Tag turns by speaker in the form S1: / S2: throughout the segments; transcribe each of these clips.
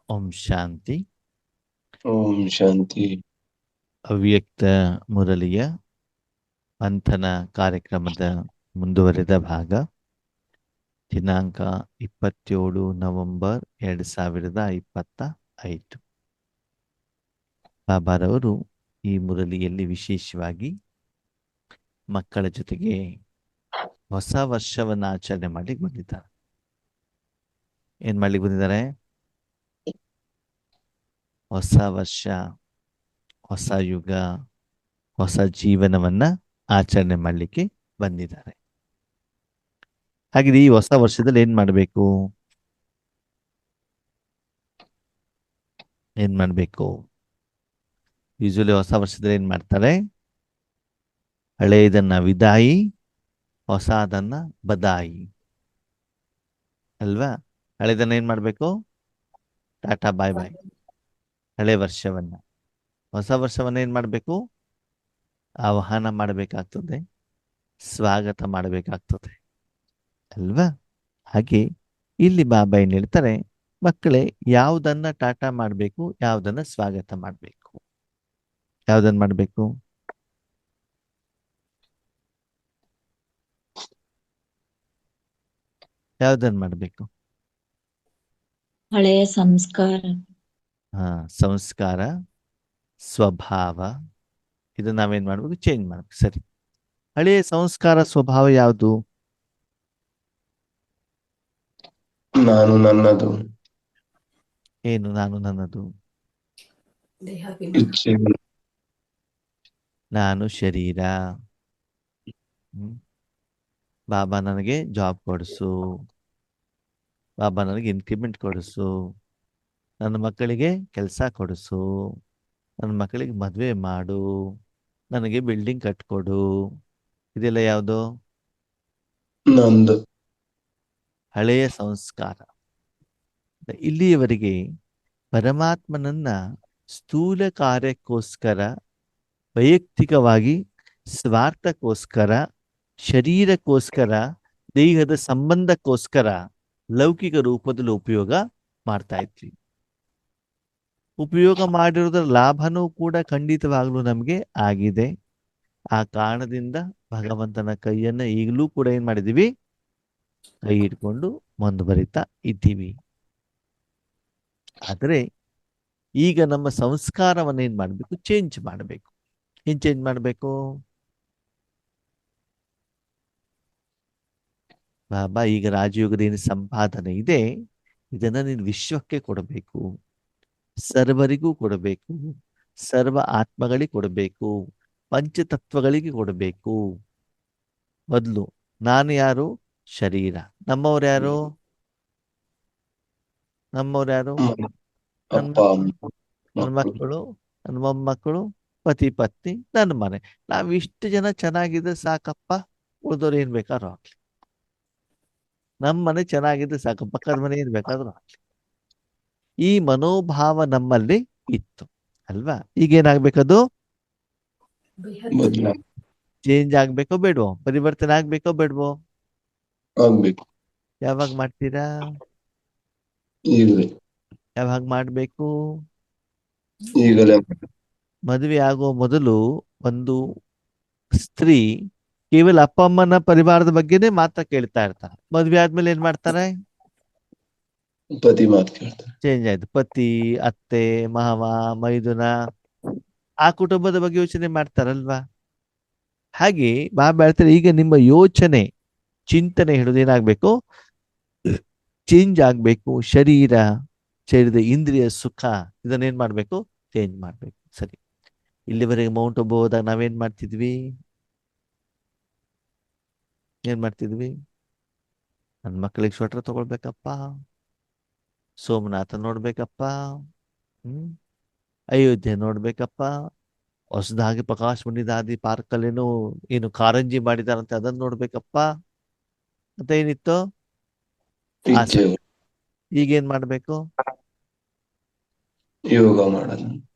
S1: ಓಂ ಶಾಂತಿ.
S2: ಓಂ ಶಾಂತಿ.
S1: ಅವ್ಯಕ್ತ ಮುರಳಿಯ ಮಂಥನ ಕಾರ್ಯಕ್ರಮದ ಮುಂದುವರೆದ ಭಾಗ. ದಿನಾಂಕ 27 ನವೆಂಬರ್ 2025. ಬಾಬಾರವರು ಈ ಮುರಳಿಯಲ್ಲಿ ವಿಶೇಷವಾಗಿ ಮಕ್ಕಳ ಜೊತೆಗೆ ಹೊಸ ವರ್ಷವನ್ನು ಆಚರಣೆ ಮಾಡಿ ಬಂದಿದ್ದಾರೆ. ಏನ್ ಮಾಡ್ಲಿಕ್ಕೆ ಬಂದಿದ್ದಾರೆ? ಹೊಸ ವರ್ಷ, ಹೊಸ ಯುಗ, ಹೊಸ ಜೀವನವನ್ನ ಆಚರಣೆ ಮಾಡಲಿಕ್ಕೆ ಬಂದಿದ್ದಾರೆ. ಹಾಗೆ ಈ ಹೊಸ ವರ್ಷದಲ್ಲಿ ಏನ್ ಮಾಡಬೇಕು? ಯೂಶಲಿ ಹೊಸ ವರ್ಷದಲ್ಲಿ ಏನ್ ಮಾಡ್ತಾರೆ? ಹಳೆಯದನ್ನ ವಿದಾಯಿ, ಹೊಸದನ್ನ ಬದಾಯಿ ಅಲ್ವಾ? ಹಳೆದನ್ನ ಏನ್ ಮಾಡ್ಬೇಕು? ಟಾಟಾ ಬಾಯ್ ಬಾಯ್, ಹಳೆ ವರ್ಷವನ್ನ. ಹೊಸ ವರ್ಷವನ್ನ ಏನ್ ಮಾಡ್ಬೇಕು? ಆಹ್ವಾನ ಮಾಡಬೇಕಾಗ್ತದೆ, ಸ್ವಾಗತ ಮಾಡಬೇಕಾಗ್ತದೆ ಅಲ್ವಾ? ಹಾಗೆ ಇಲ್ಲಿ ಬಾಬಾ ಏನ್ ಹೇಳ್ತಾರೆ, ಮಕ್ಕಳೇ ಯಾವುದನ್ನ ಟಾಟಾ ಮಾಡಬೇಕು, ಯಾವುದನ್ನ ಸ್ವಾಗತ ಮಾಡಬೇಕು? ಯಾವುದನ್ನ ಮಾಡಬೇಕು? ಯಾವುದನ್ನ ಮಾಡಬೇಕು?
S3: ಹಳೆಯ ಸಂಸ್ಕಾರ,
S1: ಸಂಸ್ಕಾರ, ಸ್ವಭಾವ, ಇದನ್ನ ನಾವೇನ್ ಮಾಡ್ಬೇಕು? ಚೇಂಜ್ ಮಾಡ್ಬೇಕು. ಸರಿ, ಹಳೆಯ ಸಂಸ್ಕಾರ ಸ್ವಭಾವ ಯಾವುದು?
S2: ನಾನು ನನ್ನದು,
S1: ಏನು ನಾನು ನನ್ನದು?
S2: ಇಚ್ಛೆಗಳು,
S1: ನಾನು ಶರೀರ. ಬಾಬಾ ನನಗೆ ಜಾಬ್ ಕೊಡಿಸು, ಬಾಬಾ ನನಗೆ ಇನ್ಕ್ರಿಮೆಂಟ್ ಕೊಡಿಸು, ನನ್ನ ಮಕ್ಕಳಿಗೆ ಕೆಲಸ ಕೊಡಿಸು, ನನ್ನ ಮಕ್ಕಳಿಗೆ ಮದುವೆ ಮಾಡು, ನನಗೆ ಬಿಲ್ಡಿಂಗ್ ಕಟ್ಕೊಡು. ಇದೆಲ್ಲ ಯಾವುದು?
S2: ನಂದು.
S1: ಹಳೆಯ ಸಂಸ್ಕಾರ. ಇಲ್ಲಿಯವರೆಗೆ ಪರಮಾತ್ಮನನ್ನ ಸ್ಥೂಲ ಕಾರ್ಯಕ್ಕೋಸ್ಕರ, ವೈಯಕ್ತಿಕವಾಗಿ ಸ್ವಾರ್ಥಕ್ಕೋಸ್ಕರ, ಶರೀರಕ್ಕೋಸ್ಕರ, ದೇಹದ ಸಂಬಂಧಕ್ಕೋಸ್ಕರ ಲೌಕಿಕ ರೂಪದಲ್ಲಿ ಉಪಯೋಗ ಮಾಡ್ತಾ ಇದ್ವಿ. ಉಪಯೋಗ ಮಾಡಿರೋದ್ರ ಲಾಭನೂ ಕೂಡ ಖಂಡಿತವಾಗ್ಲೂ ನಮಗೆ ಆಗಿದೆ. ಆ ಕಾರಣದಿಂದ ಭಗವಂತನ ಕೈಯನ್ನ ಈಗಲೂ ಕೂಡ ಏನ್ ಮಾಡಿದೀವಿ? ಕೈ ಹಿಡ್ಕೊಂಡು ಮುಂದುವರಿತಾ ಇದ್ದೀವಿ. ಆದರೆ ಈಗ ನಮ್ಮ ಸಂಸ್ಕಾರವನ್ನು ಏನ್ ಮಾಡಬೇಕು? ಚೇಂಜ್ ಮಾಡಬೇಕು. ಏನ್ ಚೇಂಜ್ ಮಾಡಬೇಕು? ಬಾಬಾ ಈಗ ರಾಜಯೋಗದ ಏನು ಸಂಪಾದನೆ ಇದೆ, ಇದನ್ನ ನೀನು ವಿಶ್ವಕ್ಕೆ ಕೊಡಬೇಕು, ಸರ್ವರಿಗೂ ಕೊಡಬೇಕು, ಸರ್ವ ಆತ್ಮಗಳಿಗೆ ಕೊಡಬೇಕು, ಪಂಚತತ್ವಗಳಿಗೆ ಕೊಡಬೇಕು. ಮೊದಲು ನಾನು ಯಾರು? ಶರೀರ. ನಮ್ಮವ್ರು ಯಾರು?
S2: ಅಪ್ಪ,
S1: ನನ್ನ ಮಕ್ಕಳು, ನನ್ನ ಮೊಮ್ಮಕ್ಕಳು, ಪತಿ ಪತ್ನಿ, ನನ್ನ ಮನೆ. ನಾವ್ ಇಷ್ಟು ಜನ ಚೆನ್ನಾಗಿದ್ರೆ ಸಾಕಪ್ಪ, ಉಳಿದವ್ರು ಏನ್ ಬೇಕಾದ್ರೂ ಆಗ್ಲಿ. ನಮ್ಮ ಮನೆ ಚೆನ್ನಾಗಿದ್ರೆ ಸಾಕು, ಪಕ್ಕದ ಮನೆ ಏನ್ ಬೇಕಾದ್ರೂ ಆಗ್ಲಿ. ಈ ಮನೋಭಾವ ನಮ್ಮಲ್ಲಿ ಇತ್ತು ಅಲ್ವಾ? ಈಗ ಏನಾಗ್ಬೇಕದು?
S2: ಬದಲ
S1: ಚೇಂಜ್ ಆಗ್ಬೇಕೋ ಬೇಡವೋ? ಪರಿವರ್ತನೆ ಆಗ್ಬೇಕೋ ಬೇಡವೋ?
S2: ಆಗ್ಬೇಕು.
S1: ಯಾವಾಗ ಮಾಡ್ತೀರಾ?
S2: ಈಗಲೇ
S1: ಯಾವಾಗ ಮಾಡ್ಬೇಕು?
S2: ಈಗಲೇ.
S1: ಮದುವೆ ಆಗೋ ಮೊದಲು ಒಂದು ಸ್ತ್ರೀ ಕೇವಲ ಅಪ್ಪ ಅಮ್ಮನ ಪರಿವಾರದ ಬಗ್ಗೆನೇ ಮಾತ್ರ ಕೇಳ್ತಾ ಇರ್ತಾರೆ. ಮದುವೆ ಆದ್ಮೇಲೆ ಏನ್ ಮಾಡ್ತಾರೆ?
S2: ಪತಿ ಮಾತು ಕೇಳ್ತಾರೆ.
S1: ಚೇಂಜ್ ಆಯ್ತು. ಪತಿ, ಅತ್ತೆ, ಮಾವ, ಮೈದುನ, ಆ ಕುಟುಂಬದ ಬಗ್ಗೆ ಯೋಚನೆ ಮಾಡ್ತಾರಲ್ವಾ? ಹಾಗೆ ಬಾಬಾ ಹೇಳ್ತಾರೆ, ಈಗ ನಿಮ್ಮ ಯೋಚನೆ, ಚಿಂತನೆ ಹಿಡಿದೇನಾಗ್ಬೇಕು? ಚೇಂಜ್ ಆಗ್ಬೇಕು. ಶರೀರದ ಇಂದ್ರಿಯ ಸುಖ, ಇದನ್ನೇನ್ ಮಾಡ್ಬೇಕು? ಚೇಂಜ್ ಮಾಡ್ಬೇಕು. ಸರಿ, ಇಲ್ಲಿವರೆಗೆ ಮೌಂಟ್ ಅಬು ಹೋದಾಗ ನಾವೇನ್ ಮಾಡ್ತಿದ್ವಿ? ನನ್ನ ಮಕ್ಕಳಿಗೆ ಸ್ವೆಟರ್ ತಗೊಳ್ಬೇಕಪ್ಪ, ಸೋಮನಾಥ ನೋಡ್ಬೇಕಪ್ಪ, ಅಯೋಧ್ಯೆ ನೋಡ್ಬೇಕಪ್ಪ, ಹೊಸದಾಗಿ ಪ್ರಕಾಶ್ ಮಣಿದಾದಿ ಪಾರ್ಕ್ ಅಲ್ಲೇನು ಏನು ಕಾರಂಜಿ ಮಾಡಿದಾರಂತೆ, ಅದನ್ನ ನೋಡ್ಬೇಕಪ್ಪ ಅಂತ ಏನಿತ್ತು ಆಸೆ.
S2: ಇಚ್ಛೆಗಳು.
S1: ಈಗೇನ್ ಮಾಡ್ಬೇಕು?
S2: ಯೋಗ ಮಾಡೋದು,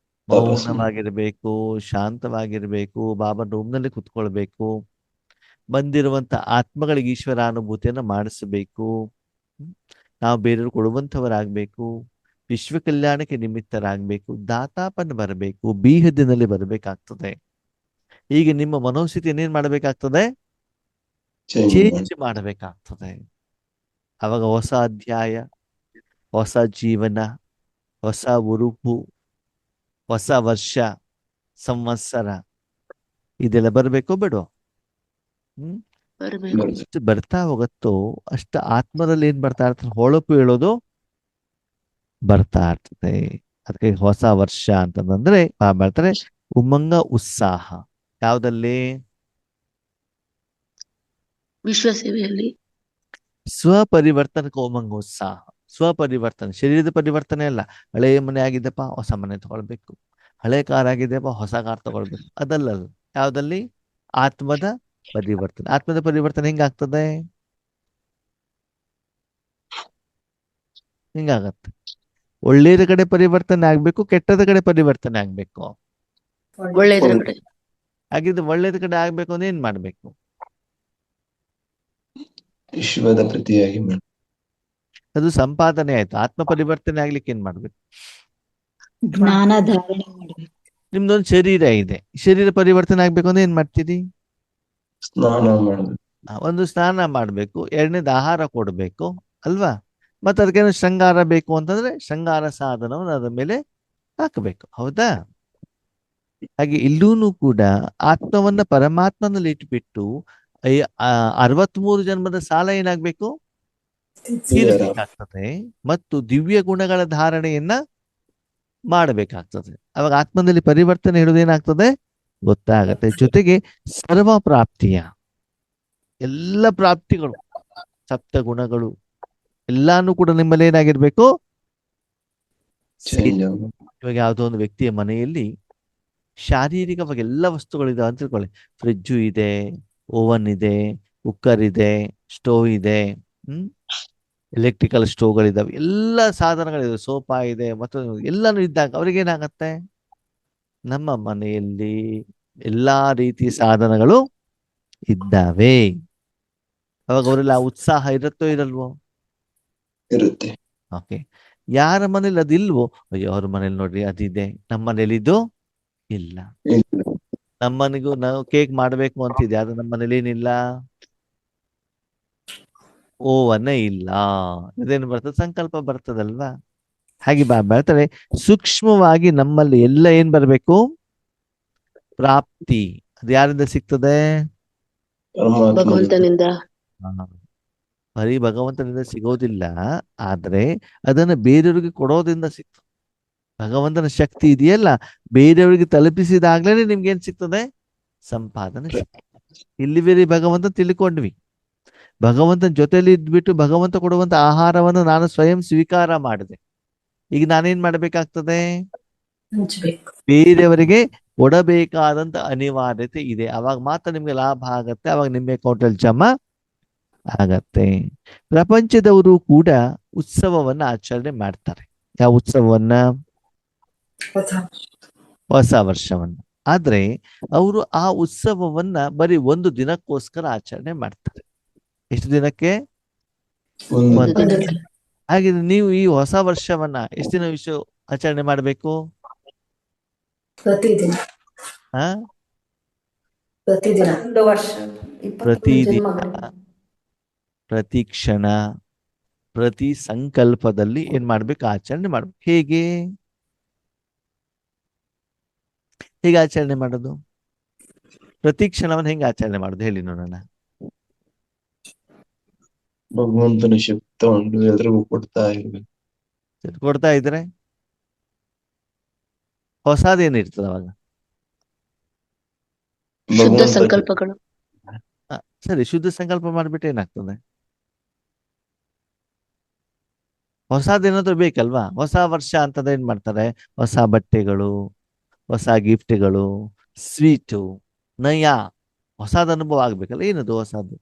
S2: ತಪಸ್ಸು ಮಾಡೋದು.
S1: ಮೌನವಾಗಿರ್ಬೇಕು, ಶಾಂತವಾಗಿರ್ಬೇಕು, ಬಾಬಾ ರೂಮ್ನಲ್ಲಿ ಕುತ್ಕೊಳ್ಬೇಕು, ಬಂದಿರುವಂತ ಆತ್ಮಗಳಿಗೆ ಈಶ್ವರ ಅನುಭೂತಿಯನ್ನ ಮಾಡಿಸಬೇಕು. ನಾವು ಬೇರೆಯವ್ರು ಕೊಡುವಂಥವರಾಗಬೇಕು. ವಿಶ್ವ ಕಲ್ಯಾಣಕ್ಕೆ ನಿಮಿತ್ತರಾಗಬೇಕು, ದಾತಾಪನ ಬರಬೇಕು, ಬೀಹದಿನಲ್ಲಿ ಬರಬೇಕಾಗ್ತದೆ. ಈಗ ನಿಮ್ಮ ಮನೋಸ್ಥಿತಿ ಏನೇನ್ ಮಾಡಬೇಕಾಗ್ತದೆ?
S2: ಚೇಂಜ್ ಮಾಡಿ.
S1: ಚೇಂಜ್ ಮಾಡಬೇಕಾಗ್ತದೆ. ಅವಾಗ ಹೊಸ ಅಧ್ಯಾಯ, ಹೊಸ ಜೀವನ, ಹೊಸ ಉರುಪು, ಹೊಸ ವರ್ಷ, ಸಂವತ್ಸರ ಇದೆಲ್ಲ ಬರಬೇಕೋ ಬೇಡೋ?
S3: ಬರ್ಬೇಕು.
S2: ಬರ್ತದೆ.
S1: ಎಷ್ಟು ಬರ್ತಾ ಹೋಗತ್ತೋ ಅಷ್ಟು ಆತ್ಮದಲ್ಲಿ ಏನ್ ಬರ್ತಾ ಇರ್ತದೆ? ಹೊಳಪು ಹೇಳೋದು ಬರ್ತಾ ಇರ್ತದೆ. ಅದಕ್ಕೆ ಹೊಸ ವರ್ಷ ಅಂತಂದ್ರೆ ಬರ್ತಾರೆ ಉಮಂಗ, ಉತ್ಸಾಹ. ಯಾವ್ದಲ್ಲಿ?
S3: ವಿಶ್ವ ಸೇವೆಯಲ್ಲಿ.
S1: ಸ್ವಪರಿವರ್ತನಕ್ಕೆ ಉಮಂಗ, ಉತ್ಸಾಹ. ಸ್ವಪರಿವರ್ತನೆ, ಶರೀರದ ಪರಿವರ್ತನೆ ಅಲ್ಲ. ಹಳೆ ಮನೆ ಆಗಿದ್ದಪ್ಪ ಹೊಸ ಮನೆ ತಗೊಳ್ಬೇಕು, ಹಳೆ ಕಾರ್ ಆಗಿದೆಯಪ್ಪ ಹೊಸ ಕಾರ್ ತಗೊಳ್ಬೇಕು, ಅದಲ್ಲ. ಯಾವ್ದಲ್ಲಿ? ಆತ್ಮದ ಪರಿವರ್ತನೆ. ಆತ್ಮದ ಪರಿವರ್ತನೆ ಹೆಂಗಾಗ್ತದೆ? ಹಿಂಗಾಗತ್ತೆ. ಒಳ್ಳೆಯದ ಕಡೆ ಪರಿವರ್ತನೆ ಆಗ್ಬೇಕು, ಕೆಟ್ಟದ ಕಡೆ ಪರಿವರ್ತನೆ ಆಗ್ಬೇಕು.
S3: ಒಳ್ಳೆಯದ್ರ ಕಡೆ.
S1: ಹಾಗಿದ್ರೆ ಒಳ್ಳೇದ ಕಡೆ ಆಗ್ಬೇಕು ಅಂದ್ರೆ ಏನ್ ಮಾಡ್ಬೇಕು?
S2: ವಿಶ್ವದ ಪ್ರತಿಯಾಗಿ ಮಾಡಿ.
S1: ಅದು ಸಂಪಾದನೆ ಆಯ್ತು. ಆತ್ಮ ಪರಿವರ್ತನೆ ಆಗ್ಲಿಕ್ಕೆ ಏನ್ ಮಾಡ್ಬೇಕು?
S4: ಜ್ಞಾನ ಧಾರಣೆ ಮಾಡ್ಬೇಕು.
S1: ನಿಮ್ದೊಂದು ಶರೀರ ಇದೆ, ಶರೀರ ಪರಿವರ್ತನೆ ಆಗ್ಬೇಕು ಅಂದ್ರೆ ಏನ್ ಮಾಡ್ತೀರಿ?
S2: ಸ್ನಾನ ಮಾಡಬೇಕು.
S1: ಒಂದು ಸ್ನಾನ ಮಾಡ್ಬೇಕು, ಎರಡನೇದು ಆಹಾರ ಕೊಡ್ಬೇಕು ಅಲ್ವಾ? ಮತ್ತೆ ಅದಕ್ಕೇನು ಶೃಂಗಾರ ಬೇಕು ಅಂತಂದ್ರೆ ಶೃಂಗಾರ ಸಾಧನವನ್ನು ಅದರ ಮೇಲೆ ಹಾಕಬೇಕು. ಹೌದಾ? ಹಾಗೆ ಇಲ್ಲೂನು ಕೂಡ ಆತ್ಮವನ್ನ ಪರಮಾತ್ಮನಲ್ಲಿ ಇಟ್ಬಿಟ್ಟು 63 ಜನ್ಮದ ಸಾಲ ಏನಾಗ್ಬೇಕು? ತೀರಿಸ್ಬೇಕಾಗ್ತದೆ. ಮತ್ತು ದಿವ್ಯ ಗುಣಗಳ ಧಾರಣೆಯನ್ನ ಮಾಡಬೇಕಾಗ್ತದೆ. ಅವಾಗ ಆತ್ಮದಲ್ಲಿ ಪರಿವರ್ತನೆ ಹೇಳೋದೇನಾಗ್ತದೆ ಗೊತ್ತಾಗತ್ತೆ. ಜೊತೆಗೆ ಸರ್ವ ಪ್ರಾಪ್ತಿಯ ಎಲ್ಲ ಪ್ರಾಪ್ತಿಗಳು, ಸಪ್ತ ಗುಣಗಳು ಎಲ್ಲಾನು ಕೂಡ ನಿಮ್ಮಲ್ಲಿ ಏನಾಗಿರ್ಬೇಕು?
S2: ಚೇಂಜ್ ಆಗಬೇಕು.
S1: ಇವಾಗ ಯಾವುದೋ ಒಂದು ವ್ಯಕ್ತಿಯ ಮನೆಯಲ್ಲಿ ಶಾರೀರಿಕವಾಗಿ ಎಲ್ಲ ವಸ್ತುಗಳಿದಾವೆ ಅಂತ ತಿಳ್ಕೊಳ್ಳಿ. ಫ್ರಿಜ್ಜು ಇದೆ, ಓವನ್ ಇದೆ, ಕುಕ್ಕರ್ ಇದೆ, ಸ್ಟೋವ್ ಇದೆ, ಎಲೆಕ್ಟ್ರಿಕಲ್ ಸ್ಟೋವ್ಗಳಿದಾವೆ, ಎಲ್ಲ ಸಾಧನಗಳಿದೆ, ಸೋಫಾ ಇದೆ, ಮತ್ತು ಎಲ್ಲಾನು ಇದ್ದಾಗ ಅವ್ರಿಗೇನಾಗತ್ತೆ? ನಮ್ಮ ಮನೆಯಲ್ಲಿ ಎಲ್ಲಾ ರೀತಿಯ ಸಾಧನಗಳು ಇದ್ದಾವೆ. ಅವಾಗ ಅವರೆಲ್ಲ ಉತ್ಸಾಹ ಇರುತ್ತೋ ಇರಲ್ವೋ?
S2: ಇರುತ್ತೆ.
S1: ಓಕೆ. ಯಾರ ಮನೇಲಿ ಅದಿಲ್ವೋ, ಅಯ್ಯೋ ಅವ್ರ ಮನೇಲಿ ನೋಡ್ರಿ ಅದಿದೆ, ನಮ್ಮ ಮನೇಲಿ ಇದು ಇಲ್ಲ.
S2: ಇಲ್ಲ.
S1: ನಮ್ಮನಿಗೂ ನಾವು ಕೇಕ್ ಮಾಡಬೇಕು ಅಂತಿದೆ, ಆದ್ರೆ ನಮ್ಮ ಮನೇಲಿ ಏನಿಲ್ಲ, ಓವನ್ನೇ ಇಲ್ಲ. ಇದೇನು ಬರ್ತದೆ? ಸಂಕಲ್ಪ ಬರ್ತದಲ್ವಾ? ಹಾಗೆ ಬರ್ತಾರೆ ಸೂಕ್ಷ್ಮವಾಗಿ ನಮ್ಮಲ್ಲಿ ಎಲ್ಲ ಏನ್ ಬರ್ಬೇಕು? ಪ್ರಾಪ್ತಿ. ಅದು ಯಾರಿಂದ ಸಿಗ್ತದೆ?
S2: ಪರಮಾತ್ಮ
S3: ಭಗವಂತನಿಂದ.
S1: ಬರೀ ಭಗವಂತನಿಂದ ಸಿಗೋದಿಲ್ಲ, ಆದ್ರೆ ಅದನ್ನ ಬೇರೆಯವ್ರಿಗೆ ಕೊಡೋದ್ರಿಂದ ಸಿಗ್ತದೆ. ಭಗವಂತನ ಶಕ್ತಿ ಇದೆಯಲ್ಲ, ಬೇರೆಯವರಿಗೆ ತಲುಪಿಸಿದಾಗ್ಲೇನೆ ನಿಮ್ಗೆ ಏನ್ ಸಿಗ್ತದೆ? ಸಂಪಾದನೆ ಸಿಗ್ತದೆ. ಇಲ್ಲಿ ಬೇರೆ ಭಗವಂತ ತಿಳ್ಕೊಂಡ್ವಿ. ಭಗವಂತನ ಜೊತೆಲಿ ಇದ್ಬಿಟ್ಟು ಭಗವಂತ ಕೊಡುವಂತ ಆಹಾರವನ್ನು ನಾನು ಸ್ವಯಂ ಸ್ವೀಕಾರ ಮಾಡಿದೆ. ಈಗ ನಾನೇನ್ ಮಾಡ್ಬೇಕಾಗ್ತದೆ?
S4: ಹಂಚ್ಬೇಕು.
S1: ಬೇರೆಯವರಿಗೆ ಕೊಡಬೇಕಾದಂತ ಅನಿವಾರ್ಯತೆ ಇದೆ. ಅವಾಗ ಮಾತ್ರ ನಿಮ್ಗೆ ಲಾಭ ಆಗತ್ತೆ, ಅವಾಗ ನಿಮ್ಮ ಅಕೌಂಟಲ್ಲಿ ಜಮಾ ಆಗತ್ತೆ. ಪ್ರಪಂಚದವರು ಕೂಡ ಉತ್ಸವವನ್ನ ಆಚರಣೆ ಮಾಡ್ತಾರೆ. ಯಾವ ಉತ್ಸವವನ್ನ? ಹೊಸ ವರ್ಷವನ್ನ. ಆದ್ರೆ ಅವರು ಆ ಉತ್ಸವವನ್ನ ಬರೀ ಒಂದು ದಿನಕ್ಕೋಸ್ಕರ ಆಚರಣೆ ಮಾಡ್ತಾರೆ. ಎಷ್ಟು ದಿನಕ್ಕೆ?
S2: ಒಂದು
S1: ಒಂದು
S3: ದಿನ.
S1: ದಿನ. ಹಾಗಿದ್ರೆ ನೀವು ಈ ಹೊಸ ವರ್ಷವನ್ನ ಎಷ್ಟು ದಿನ ಆಚರಣೆ ಮಾಡಬೇಕು?
S4: ಪ್ರತಿದಿನ.
S1: ಆ
S4: ಪ್ರತಿದಿನ.
S5: ಒಂದು ವರ್ಷ, 21
S1: ಪ್ರತಿದಿನ,
S5: ಜನ್ಮಗಳು.
S1: ಪ್ರತಿ ಕ್ಷಣ, ಪ್ರತಿ ಸಂಕಲ್ಪದಲ್ಲಿ ಏನ್ ಮಾಡ್ಬೇಕು? ಆಚರಣೆ ಮಾಡ್ಬೇಕು. ಹೇಗೆ ಹೇಗೆ ಆಚರಣೆ ಮಾಡೋದು? ಪ್ರತಿ ಕ್ಷಣವನ್ನು ಹೆಂಗೆ ಆಚರಣೆ ಮಾಡೋದು ಹೇಳಿ ನೋಡೋಣ.
S2: ಭಗವಂತನ ಶಕ್ತವನ್ನು ಎಲ್ರಿಗೂ ಕೊಡ್ತಾ ಇರ್ಬೇಕು.
S1: ಕೊಡ್ತಾ ಇದ್ರೆ ಹೊಸದೇನಿರ್ತದೆ ಅವಾಗ?
S3: ಶುದ್ಧ
S2: ಭಗವಂತ
S3: ಸಂಕಲ್ಪಗಳು.
S1: ಸರಿ, ಶುದ್ಧ ಸಂಕಲ್ಪ ಮಾಡಿಬಿಟ್ಟು ಏನಾಗ್ತದೆ? ಹೊಸದೇನಾದ್ರೂ ಬೇಕಲ್ವಾ? ಹೊಸ ವರ್ಷ ಅಂತಂದ್ರೆ ಏನ್ ಮಾಡ್ತಾರೆ? ಹೊಸ ಬಟ್ಟೆಗಳು, ಹೊಸ ಗಿಫ್ಟ್ಗಳು, ಸ್ವೀಟು, ನಯ, ಹೊಸದ ಅನುಭವ ಆಗ್ಬೇಕಲ್ಲ. ಏನದು ಹೊಸದು?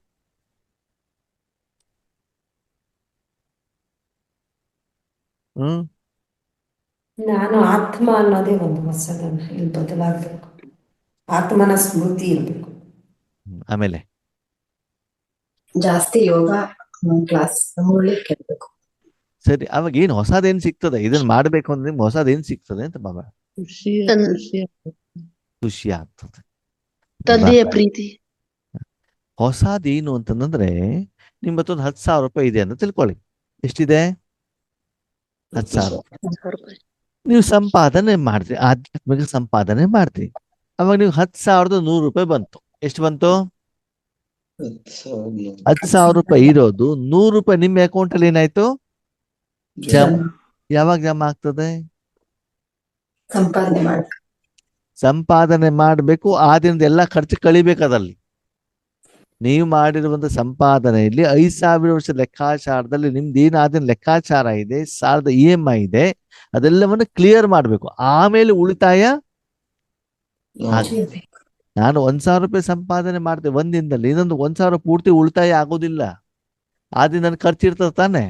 S1: ಹ್ಮ್
S5: ನಾನು ಆತ್ಮ ಅನ್ನೋದೇ ಒಂದು ಹೊಸದನ್ನ ಇಲ್ಲಿ ಬದಲಾಗಬೇಕು. ಆತ್ಮನ ಸ್ಮೃತಿ ಇರಬೇಕು.
S1: ಆಮೇಲೆ
S4: ಜಾಸ್ತಿ ಯೋಗ ಕ್ಲಾಸ್ ನೋಡ್ಲಿಕ್ಕೆ ಕೇಳ್ಬೇಕು.
S1: ಸರಿ, ಅವಾಗ ಏನ್ ಹೊಸದೇನ್ ಸಿಗ್ತದೆ? ಇದನ್ನ ಮಾಡ್ಬೇಕು ಅಂದ್ರೆ ನಿಮ್ಗೆ ಹೊಸದೇನ್ ಸಿಗ್ತದೆ ಅಂತ ಬಾಬಾ ಖುಷಿ ಆಗ್ತದೆ.
S3: ತಂದೆಯ ಪ್ರೀತಿ.
S1: ಹೊಸದೇನು ಅಂತಂದ್ರೆ ನಿಮ್ಮ ಹತ್ರ ಒಂದು 10,000 ರೂಪಾಯಿ ಇದೆ ಅಂತ ತಿಳ್ಕೊಳ್ಳಿ. ಎಷ್ಟಿದೆ? 10,000 ರೂಪಾಯಿ.
S3: 10,000 ರೂಪಾಯಿ.
S1: ನೀವು ಸಂಪಾದನೆ ಮಾಡ್ತೀರಿ, ಆಧ್ಯಾತ್ಮಿಕ ಸಂಪಾದನೆ ಮಾಡ್ತೀರಿ. ಅವಾಗ ನೀವು 10,100 ರೂಪಾಯಿ ಬಂತು. ಎಷ್ಟು ಬಂತು? 10,000 ರೂಪಾಯಿ ಇರೋದು 100 ರೂಪಾಯಿ ನಿಮ್ಮ ಅಕೌಂಟ್ ಅಲ್ಲಿ ಏನಾಯ್ತು? ಯಾವಾಗ ಜಮಾ ಆಗ್ತದೆ?
S4: ಸಂಪಾದನೆ ಮಾಡಿ
S1: ಸಂಪಾದನೆ ಮಾಡಬೇಕು. ಆ ದಿನದ ಎಲ್ಲ ಖರ್ಚು ಕಳಿಬೇಕಾದಲ್ಲಿ ನೀವು ಮಾಡಿರುವಂತ ಸಂಪಾದನೆಯಲ್ಲಿ 5,000 ವರ್ಷ ಲೆಕ್ಕಾಚಾರದಲ್ಲಿ ನಿಮ್ದು ಏನು ಆದಿನ ಲೆಕ್ಕಾಚಾರ ಇದೆ, ಸಾಲದ EMI ಇದೆ, ಅದೆಲ್ಲವನ್ನು ಕ್ಲಿಯರ್ ಮಾಡಬೇಕು. ಆಮೇಲೆ ಉಳಿತಾಯ
S4: ಇರ್ಬೇಕು.
S1: ನಾನು 1,000 ರೂಪಾಯಿ ಸಂಪಾದನೆ ಮಾಡ್ತೇವೆ ಒಂದಿನದಲ್ಲಿ, ಇನ್ನೊಂದು 1,000 ಪೂರ್ತಿ ಉಳಿತಾಯ ಆಗೋದಿಲ್ಲ. ಆ ದಿನ ನನ್ ಖರ್ಚು ಇರ್ತದೆ ತಾನೆ.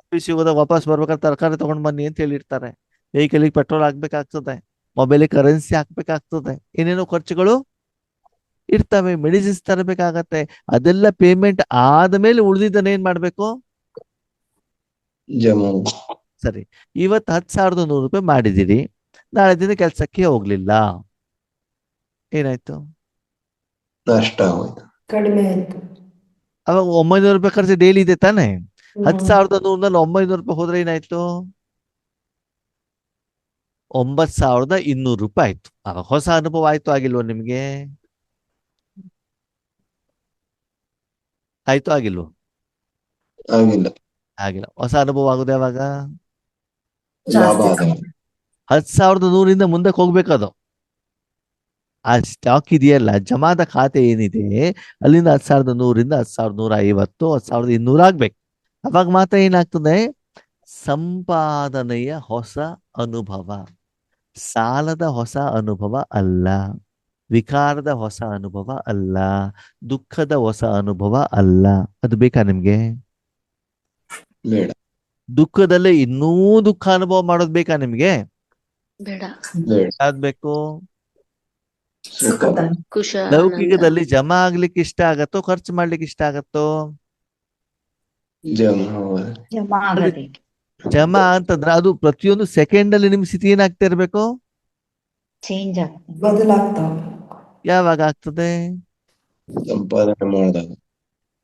S1: ಆಫೀಸಿಗೆ ಹೋದಾಗ ವಾಪಸ್ ಬರ್ಬೇಕಾದ್ರೆ ತರಕಾರಿ ತಗೊಂಡ್ ಬನ್ನಿ ಅಂತ ಹೇಳಿರ್ತಾರೆ. ವೆಹಿಕಲ್ಗೆ ಪೆಟ್ರೋಲ್ ಹಾಕ್ಬೇಕಾಗ್ತದೆ, ಮೊಬೈಲಿಗೆ ಕರೆನ್ಸಿ ಹಾಕ್ಬೇಕಾಗ್ತದೆ, ಏನೇನೋ ಖರ್ಚುಗಳು ಇರ್ತವೆ, ಮೆಡಿಸಿನ್ಸ್ ತರಬೇಕಾಗತ್ತೆ. ಅದೆಲ್ಲ ಪೇಮೆಂಟ್ ಆದ್ಮೇಲೆ ಉಳಿದಿದ್ದನ್ನ ಏನ್ ಮಾಡ್ಬೇಕು?
S2: ಜಮಾ.
S1: ಸರಿ, ಇವತ್ತು 10,100 ರೂಪಾಯಿ ಮಾಡಿದಿರಿ, ನಾಳೆ ದಿನ ಕೆಲ್ಸಕ್ಕೆ ಹೋಗ್ಲಿಲ್ಲ, ಏನಾಯ್ತು?
S2: ನಷ್ಟ ಆಗೋಯ್ತು.
S5: ಕಡಿಮೆ ಆಯ್ತು.
S1: ಅವಾಗ 900 ರೂಪಾಯಿ ಖರ್ಚು ಡೈಲಿ ಇದೆ ತಾನೆ. 10,100ನಲ್ಲಿ 900 ರೂಪಾಯಿ ಹೋದ್ರೆ ಏನಾಯ್ತು? 9,200 ರೂಪಾಯಿ ಆಯ್ತು. ಆಗ ಹೊಸ ಅನುಭವ ಆಯ್ತು ಆಗಿಲ್ವ ನಿಮ್ಗೆ? ಆಯ್ತು ಆಗಿಲ್ವ?
S2: ಆಗಿಲ್ಲ.
S1: ಆಗಿಲ್ಲ. ಹೊಸ ಅನುಭವ ಆಗುದು ಯಾವಾಗ?
S2: ಲಾಭ
S4: ಜಾಸ್ತಿ
S2: ಆದಾಯ.
S1: 10,100ರಿಂದ ಮುಂದಕ್ಕೆ ಹೋಗ್ಬೇಕದು. ಆ ಸ್ಟಾಕ್ ಇದೆಯಲ್ಲ, ಜಮಾದ ಖಾತೆ ಏನಿದೆ, ಅಲ್ಲಿಂದ 10,100ರಿಂದ 10,150, 10,200 ಆಗ್ಬೇಕು. ಅವಾಗ ಮಾತ್ರ ಏನಾಗ್ತದೆ? ಸಂಪಾದನೆಯ ಹೊಸ ಅನುಭವ, ಸಾಲದ ಹೊಸ ಅನುಭವ ಅಲ್ಲ, ವಿಕಾರದ ಹೊಸ ಅನುಭವ ಅಲ್ಲ, ದುಃಖದ ಹೊಸ ಅನುಭವ ಅಲ್ಲ. ಅದು ಬೇಕಾ ನಿಮ್ಗೆ?
S2: ಬೇಡ.
S1: ದುಃಖದಲ್ಲೇ ಇನ್ನೂ ದುಃಖ ಅನುಭವ ಮಾಡೋದು ಬೇಕಾ ನಿಮ್ಗೆ?
S3: ಬೇಡ.
S2: ಬೇಡ.
S1: ಯಾವ್ದು ಬೇಕು?
S2: ಸುಖ.
S3: ಖುಷ, ಆನಂದ.
S1: ಲೌಕಿಕದಲ್ಲಿ ಜಮಾ ಆಗ್ಲಿಕ್ಕೆ ಇಷ್ಟ ಆಗತ್ತೋ, ಖರ್ಚು ಮಾಡ್ಲಿಕ್ಕೆ ಇಷ್ಟ ಆಗತ್ತೋ?
S2: ಜಮಾ.
S4: ಜಮಾ ಆಗಬೇಕು.
S1: ಜಮಾ ಅಂತಂದ್ರೆ ಅದು ಪ್ರತಿಯೊಂದು ಸೆಕೆಂಡ್ ಅಲ್ಲಿ ನಿಮ್ ಸ್ಥಿತಿ ಏನಾಗ್ತಾ ಇರ್ಬೇಕು?
S4: ಚೇಂಜ್ ಆಗ್ತದೆ.
S5: ಬದಲಾಗ್ತಾ
S1: ಯಾವಾಗ ಆಗ್ತದೆ?
S2: ಸಂಪಾದನೆ ಮಾಡಿದಾಗ.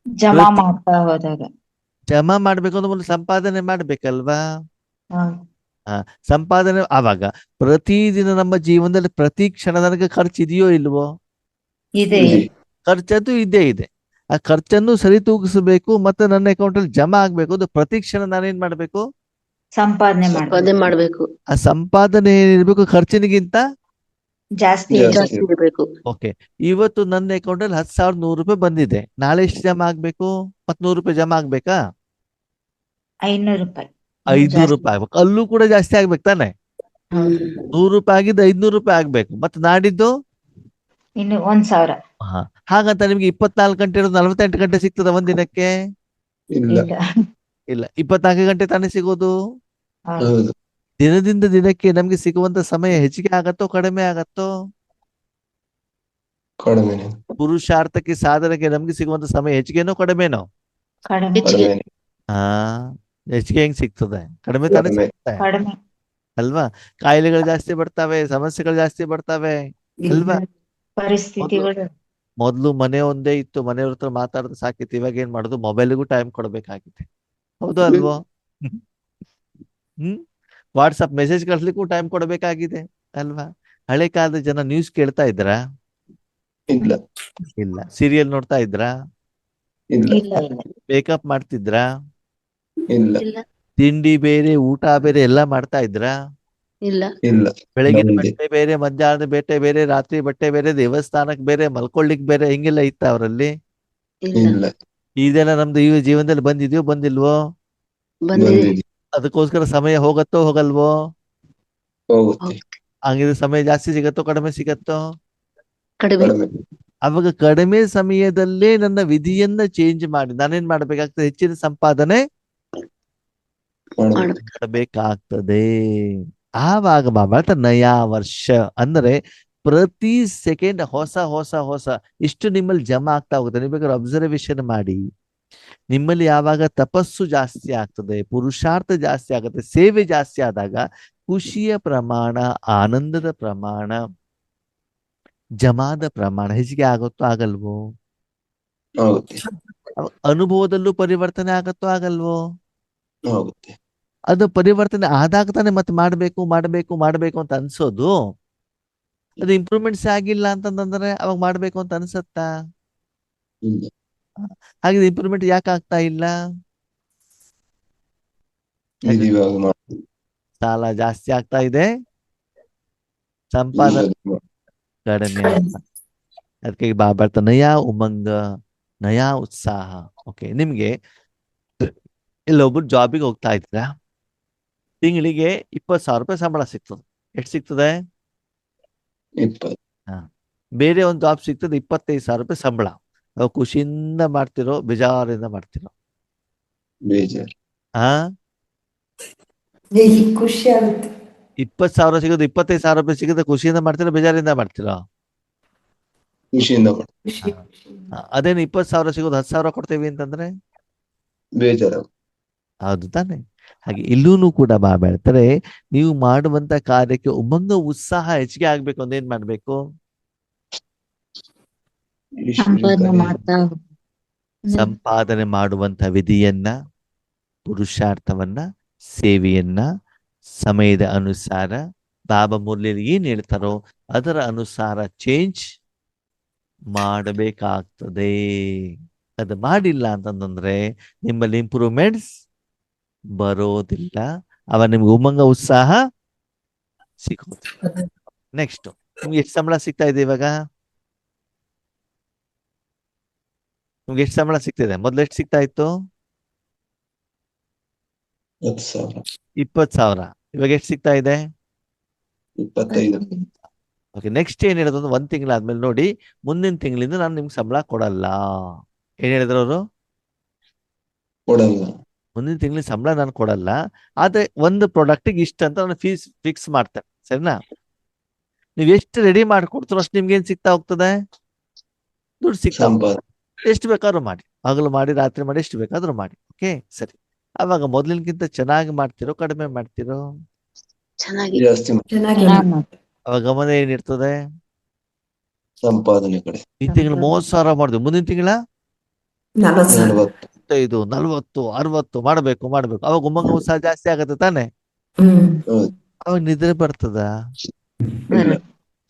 S4: ಜಮಾ ಮಾಡ್ತಾ ಹೋದಾಗ.
S1: ಜಮಾ ಮಾಡ್ಬೇಕು ಅಂದ್ರೆ ಒಂದು ಸಂಪಾದನೆ ಮಾಡ್ಬೇಕಲ್ವಾ?
S4: ಹೌದು.
S1: ಸಂಪಾದನೆ ಆವಾಗ ಪ್ರತಿದಿನ ನಮ್ಮ ಜೀವನದಲ್ಲಿ ಪ್ರತಿ ಕ್ಷಣ ನನಗೆ ಖರ್ಚು ಇದೆಯೋ ಇಲ್ವೋ?
S4: ಇದೆ.
S1: ಖರ್ಚಂತೂ ಇದ್ದೇ ಇದೆ. ಆ ಖರ್ಚನ್ನು ಸರಿ ತೂಗಿಸಬೇಕು, ಮತ್ತೆ ನನ್ನ ಅಕೌಂಟ್ ಅಲ್ಲಿ ಜಮಾ ಆಗ್ಬೇಕು. ಅದು ಪ್ರತಿ ಕ್ಷಣ ನಾನೇನ್ ಮಾಡ್ಬೇಕು?
S4: ಸಂಪಾದನೆ
S3: ಸಂಪಾದನೆ ಮಾಡ್ಬೇಕು.
S1: ಆ ಸಂಪಾದನೆ ಏನಿರ್ಬೇಕು ಖರ್ಚಿನಿಗಿಂತ
S4: ಜಾಸ್ತಿ
S2: ಜಾಸ್ತಿ.
S3: ಜಾಸ್ತಿ ಇರಬೇಕು.
S1: ಓಕೆ. ಇವತ್ತು ನನ್ನ ಅಕೌಂಟ್ ಅಲ್ಲಿ 10,100 ರೂಪಾಯಿ ಬಂದಿದೆ, ನಾಳೆ ಎಷ್ಟು ಜಮಾ ಆಗ್ಬೇಕು? 100 ರೂಪಾಯಿ ಜಮಾ ಆಗ್ಬೇಕಾ?
S4: 500 ರೂಪಾಯಿ.
S1: 500 ರೂಪಾಯಿ ಆಗ್ಬೇಕು. ಅಲ್ಲೂ ಕೂಡ ಜಾಸ್ತಿ ಆಗ್ಬೇಕು ತಾನೆ. 100 ರೂಪಾಯಿ ಆಗಿದ್ದು 500 ರೂಪಾಯಿ ಆಗ್ಬೇಕು. ಮತ್ತೆ ನಾಡಿದ್ದು
S4: ಇನ್ನು 1,000.
S1: ಹಾಗಂತ ನಿಮ್ಗೆ 24 ಗಂಟೆ ಇರೋದು 48 ಗಂಟೆ ಸಿಗ್ತದ ಒಂದಿನಕ್ಕೆ?
S2: ಇಲ್ಲ.
S4: ಇಲ್ಲ.
S1: ಇಲ್ಲ, 24 ಗಂಟೆ ತಾನೇ ಸಿಗೋದು.
S4: ಹೌದು.
S2: ಹೌದು.
S1: ದಿನದಿಂದ ದಿನಕ್ಕೆ ನಮ್ಗೆ ಸಿಗುವಂತ ಸಮಯ ಹೆಚ್ಚಿಗೆ ಆಗತ್ತೋ ಕಡಿಮೆ ಆಗತ್ತೋ?
S2: ಕಡಿಮೆ.
S1: ಪುರುಷಾರ್ಥಕ್ಕೆ ಸಾಧನೆಗೆ ನಮ್ಗೆ ಸಿಗುವಂತ ಸಮಯ ಹೆಚ್ಚಿಗೆನೋ ಕಡಿಮೆನೋ?
S4: ಕಡಿಮೆ.
S3: ಹೆಚ್ಚಿಗೆ.
S2: ಕಡಿಮೆ.
S1: ಹಾ, ಹೆಚ್ಚಿಗೆ ಹೆಂಗ್ ಸಿಗ್ತದೆ? ಕಡಿಮೆ ತಾನೇ
S2: ಕಡಿಮೆ.
S1: ಸಿಗ್ತದೆ
S4: ಕಡಿಮೆ.
S1: ಅಲ್ವಾ? ಕಾಯಿಲೆಗಳು ಜಾಸ್ತಿ ಬರ್ತವೆ, ಸಮಸ್ಯೆಗಳು ಜಾಸ್ತಿ ಬರ್ತವೆ ಅಲ್ವಾ?
S4: ಪರಿಸ್ಥಿತಿಗಳು.
S1: ಮೊದ್ಲು ಮನೆ ಒಂದೇ ಇತ್ತು, ಮನೆಯವ್ರ ಹತ್ರ ಮಾತಾಡೋದು ಸಾಕಿತ್ತು. ಇವಾಗ ಏನ್ ಮಾಡೋದು? ಮೊಬೈಲ್ಗೂ ಟೈಮ್ ಕೊಡ್ಬೇಕಾಗಿದೆ. ಹೌದು ಅಲ್ವೋ? ವಾಟ್ಸಪ್ ಮೆಸೇಜ್ ಕಳ್ಸ್ಲಿಕ್ಕೂ ಟೈಮ್ ಕೊಡ್ಬೇಕಾಗಿದೆ ಅಲ್ವಾ? ಹಳೆ ಕಾಲದ ಜನ ನ್ಯೂಸ್ ಕೇಳ್ತಾ ಇದ್ರಾ?
S2: ಇಲ್ಲ.
S1: ಇಲ್ಲ. ಸೀರಿಯಲ್ ನೋಡ್ತಾ ಇದ್ರಾ?
S2: ಇಲ್ಲ.
S4: ಇಲ್ಲ ಇಲ್ಲ.
S1: ಮೇಕಪ್ ಮಾಡ್ತಿದ್ರಾ?
S2: ಇಲ್ಲ.
S3: ಇಲ್ಲ.
S1: ತಿಂಡಿ ಬೇರೆ, ಊಟ ಬೇರೆ ಎಲ್ಲ ಮಾಡ್ತಾ ಇದ್ರಾ?
S3: ಇಲ್ಲ.
S2: ಇಲ್ಲ.
S1: ಬೆಳಗಿನ
S2: ಬಂದೆ.
S1: ಬಟ್ಟೆ ಬೇರೆ, ಮಧ್ಯಾಹ್ನದ ಬಟ್ಟೆ ಬೇರೆ, ರಾತ್ರಿ ಬಟ್ಟೆ ಬೇರೆ, ದೇವಸ್ಥಾನಕ್ ಬೇರೆ, ಮಲ್ಕೊಳ್ಳಿಕ್ ಬೇರೆ, ಹಿಂಗೆಲ್ಲ ಇತ್ತ ಅವರಲ್ಲಿ?
S3: ಇಲ್ಲ.
S2: ಇಲ್ಲ.
S1: ಇದೆಲ್ಲ ನಮ್ದು ಈ ಜೀವನದಲ್ಲಿ ಬಂದಿದ್ಯೋ ಬಂದಿಲ್ವೋ?
S3: ಬಂದಿದೆ.
S2: ಬಂದಿದೆ.
S1: ಅದಕ್ಕೋಸ್ಕರ ಸಮಯ ಹೋಗತ್ತೋ ಹೋಗಲ್ವೋ?
S2: ಹೋಗುತ್ತೆ.
S1: ಹಂಗಿದ್ರೆ ಸಮಯ ಜಾಸ್ತಿ ಸಿಗತ್ತೋ ಕಡಿಮೆ ಸಿಗತ್ತೋ?
S3: ಕಡಿಮೆ.
S2: ಕಡಿಮೆ.
S1: ಅವಾಗ ಕಡಿಮೆ ಸಮಯದಲ್ಲೇ ನನ್ನ ವಿಧಿಯನ್ನ ಚೇಂಜ್ ಮಾಡಿ ನಾನೇನ್ ಮಾಡ್ಬೇಕಾಗ್ತದೆ? ಹೆಚ್ಚಿನ ಸಂಪಾದನೆ
S2: ಮಾಡ್ಬೇಕು.
S1: ಮಾಡಬೇಕಾಗ್ತದೆ. ಆವಾಗ ಬಾಬಾ ನಯಾ ವರ್ಷ ಅಂದ್ರೆ ಪ್ರತಿ ಸೆಕೆಂಡ್ ಹೊಸ ಹೊಸ ಹೊಸ ಇಷ್ಟು ನಿಮ್ಮಲ್ಲಿ ಜಮಾ ಆಗ್ತಾ ಹೋಗುತ್ತೆ. ನೀವು ಬೇಕಾದ್ರೆ ಅಬ್ಸರ್ವೇಷನ್ ಮಾಡಿ. ನಿಮ್ಮಲ್ಲಿ ಯಾವಾಗ ತಪಸ್ಸು ಜಾಸ್ತಿ ಆಗ್ತದೆ, ಪುರುಷಾರ್ಥ ಜಾಸ್ತಿ ಆಗುತ್ತೆ, ಸೇವೆ ಜಾಸ್ತಿ ಆದಾಗ ಖುಷಿಯ ಪ್ರಮಾಣ, ಆನಂದದ ಪ್ರಮಾಣ, ಜಮಾದ ಪ್ರಮಾಣ ಹೆಚ್ಚಿಗೆ ಆಗುತ್ತೋ ಆಗಲ್ವೋ?
S2: ಆಗುತ್ತೆ
S1: ಅನುಭವದಲ್ಲೂ ಪರಿವರ್ತನೆ ಆಗತ್ತೋ ಆಗಲ್ವೋ?
S2: ಆಗುತ್ತೆ.
S1: ಅದು ಪರಿವರ್ತನೆ ಆದಾಗ ತಾನೆ ಮತ್ತೆ ಮಾಡ್ಬೇಕು ಮಾಡ್ಬೇಕು ಮಾಡ್ಬೇಕು ಅಂತ ಅನ್ಸೋದು. ಅದು ಇಂಪ್ರೂವ್ಮೆಂಟ್ಸ್ ಆಗಿಲ್ಲ ಅಂತಂದ್ರೆ ಅವಾಗ ಮಾಡ್ಬೇಕು ಅಂತ ಅನ್ಸತ್ತಾ?
S2: ಇಲ್ಲ.
S1: ಹಾಗೆ ಇಂಪ್ರೂವ್ಮೆಂಟ್ ಯಾಕೆ ಆಗ್ತಾ ಇಲ್ಲ?
S2: ಇದು ಇವಾಗ ಮಾಡ್ತೀವಿ.
S1: ಸಾಲ ಜಾಸ್ತಿ ಆಗ್ತಾ ಇದೆ, ಸಂಪಾದನೆ
S2: ಇಲ್ಲ.
S1: ಕಡಿಮೆ ಆಗ್ತಾ. ಅದಕ್ಕೆ ಬರ್ತಾ ನಯಾ ಉಮಂಗ, ನಯಾ ಉತ್ಸಾಹ. ಓಕೆ, ನಿಮ್ಗೆ ಇಲ್ಲೊಬ್ರು ಜಾಬಿಗೆ ಹೋಗ್ತಾ ಇದ್ರ, ತಿಂಗಳಿಗೆ 20,000 ರೂಪಾಯಿ ಸಂಬಳ ಸಿಗ್ತದೆ. ಎಷ್ಟು ಸಿಗ್ತದೆ?
S2: 20.
S1: ಬೇರೆ ಒಂದು ಜಾಬ್ ಸಿಗ್ತದೆ 25,000 ರೂಪಾಯಿ ಸಂಬಳ. ಅವಾಗ ಖುಷಿಯಿಂದ ಮಾಡ್ತಿರೋ ಬೇಜಾರಿಂದ ಮಾಡ್ತಿರೋ?
S2: ಬೇಜಾರು.
S1: ಆ
S5: ಖುಷಿ ಆಗುತ್ತೆ.
S1: 20,000 ಸಿಗೋದು 25,000 ರೂಪಾಯಿ ಸಿಗುತ್ತೆ, ಖುಷಿಯಿಂದ ಮಾಡ್ತಿರೋ ಬೇಜಾರಿಂದ ಮಾಡ್ತಿರೋ?
S2: ಖುಷಿಯಿಂದ ಮಾಡ್ತೀವಿ.
S5: ಖುಷಿ
S1: ಅದೇನು 20,000 ಸಿಗೋದು 10,000 ಕೊಡ್ತೇವಿ ಅಂತಂದ್ರೆ
S2: ಬೇಜಾರು.
S1: ಹೌದು ತಾನೆ? ಹಾಗೆ ಇಲ್ಲೂ ಕೂಡ ಹೇಳ್ತಾರೆ, ನೀವು ಮಾಡುವಂತ ಕಾರ್ಯಕ್ಕೆ ಉಮಂಗ ಉತ್ಸಾಹ ಹೆಚ್ಚಿಗೆ ಆಗ್ಬೇಕು ಅಂದ್ರೆ ಏನ್ ಮಾಡ್ಬೇಕು?
S3: ಸಂಪಾದನೆ ಮಾಡ್ತಾ
S1: ಸಂಪಾದನೆ ಮಾಡುವಂತ ವಿಧಿಯನ್ನ, ಪುರುಷಾರ್ಥವನ್ನ, ಸೇವೆಯನ್ನ ಸಮಯದ ಅನುಸಾರ ಬಾಬಾ ಮುರಳಿಯಲ್ಲಿ ಏನ್ ಹೇಳ್ತಾರೋ ಅದರ ಅನುಸಾರ ಚೇಂಜ್ ಮಾಡಬೇಕಾಗ್ತದೆ. ಅದು ಮಾಡಿಲ್ಲ ಅಂತಂದ್ರೆ ನಿಮ್ಮಲ್ಲಿ ಇಂಪ್ರೂವ್ಮೆಂಟ್ಸ್ ಬರೋದಿಲ್ಲ, ಅವ ನಿಮ್ಗೆ ಉಮಂಗ ಉತ್ಸಾಹ ಸಿಗೋದಿಲ್ಲ. ನೆಕ್ಸ್ಟ್, ನಿಮ್ಗೆ ಎಷ್ಟು ಸಂಬಳ ಸಿಗ್ತಾ ಇದೆ ಇವಾಗ? ನಿಮ್ಗೆ ಎಷ್ಟು ಸಂಬಳ ಸಿಗ್ತಿದೆ? ಮೊದ್ಲು ಎಷ್ಟು ಸಿಗ್ತಾ ಇತ್ತು?
S2: 10,000.
S1: 20,000. ಇವಾಗ ಎಷ್ಟು ಸಿಗ್ತಾ ಇದೆ?
S2: 25.
S1: ಓಕೆ, ನೆಕ್ಸ್ಟ್ ಏನ್ ಹೇಳೋದು ಅಂದ್ರೆ 1 ತಿಂಗಳಾದ್ಮೇಲೆ ನೋಡಿ, ಮುಂದಿನ ತಿಂಗಳಿಂದ ನಾನು ನಿಮ್ಗೆ ಸಂಬಳ ಕೊಡಲ್ಲ. ಏನ್ ಹೇಳಿದ್ರು ಅವರು?
S2: ಕೊಡಲ್ಲ.
S1: ಮುಂದಿನ ತಿಂಗಳ ಸಂಬಳ ನಾನು ಕೊಡಲ್ಲ, ಆದ್ರೆ ಒಂದು ಪ್ರಾಡಕ್ಟಿಗೆ ಇಷ್ಟ ಅಂತ ನಾನು ಫೀಸ್ ಫಿಕ್ಸ್ ಮಾಡ್ತೇನೆ. ಸರಿನಾ? ನೀವ್ ಎಷ್ಟು ರೆಡಿ ಮಾಡ್ಕೊಡ್ತಾರೋ ಅಷ್ಟು ನಿಮ್ಗೆ ಏನ್ ಸಿಗ್ತಾ ಹೋಗ್ತದೆ? ದುಡ್ಡು ಸಿಗ್ತಾ ಹೋಗ್ತದೆ.
S2: ಸಂಪಾದನೆ.
S1: ಎಷ್ಟು ಬೇಕಾದ್ರೂ ಮಾಡಿ, ಹಗಲು ಮಾಡಿ ರಾತ್ರಿ ಮಾಡಿ, ಎಷ್ಟು ಬೇಕಾದ್ರೂ ಮಾಡಿ. ಓಕೆ, ಸರಿ. ಅವಾಗ ಮೊದಲಿನಕ್ಕಿಂತ ಚೆನ್ನಾಗಿ ಮಾಡ್ತಿರೋ ಕಡಿಮೆ ಮಾಡ್ತಿರೋ?
S3: ಚೆನ್ನಾಗಿ
S2: ಜಾಸ್ತಿ
S5: ಚೆನ್ನಾಗಿ
S1: ಅವಾಗ ಗಮನ ಏನಿರ್ತದೆ?
S2: ಸಂಪಾದನೆ ಕಡೆ.
S1: ಈ ತಿಂಗಳು 30,000 ಮಾಡಿದ್ವಿ, ಮುಂದಿನ ತಿಂಗಳ
S5: 40,000.
S2: 40.
S1: 35, 40, 60 ಮಾಡ್ಬೇಕು. ಅವಾಗ ಉಮಂಗ ಉತ್ಸಾಹ ಜಾಸ್ತಿ ಆಗತ್ತೆ ತಾನೆ?
S2: ಹೌದು.
S1: ಅವಾಗ ನಿದ್ರೆ ಬರ್ತದ?
S2: ಇಲ್ಲ.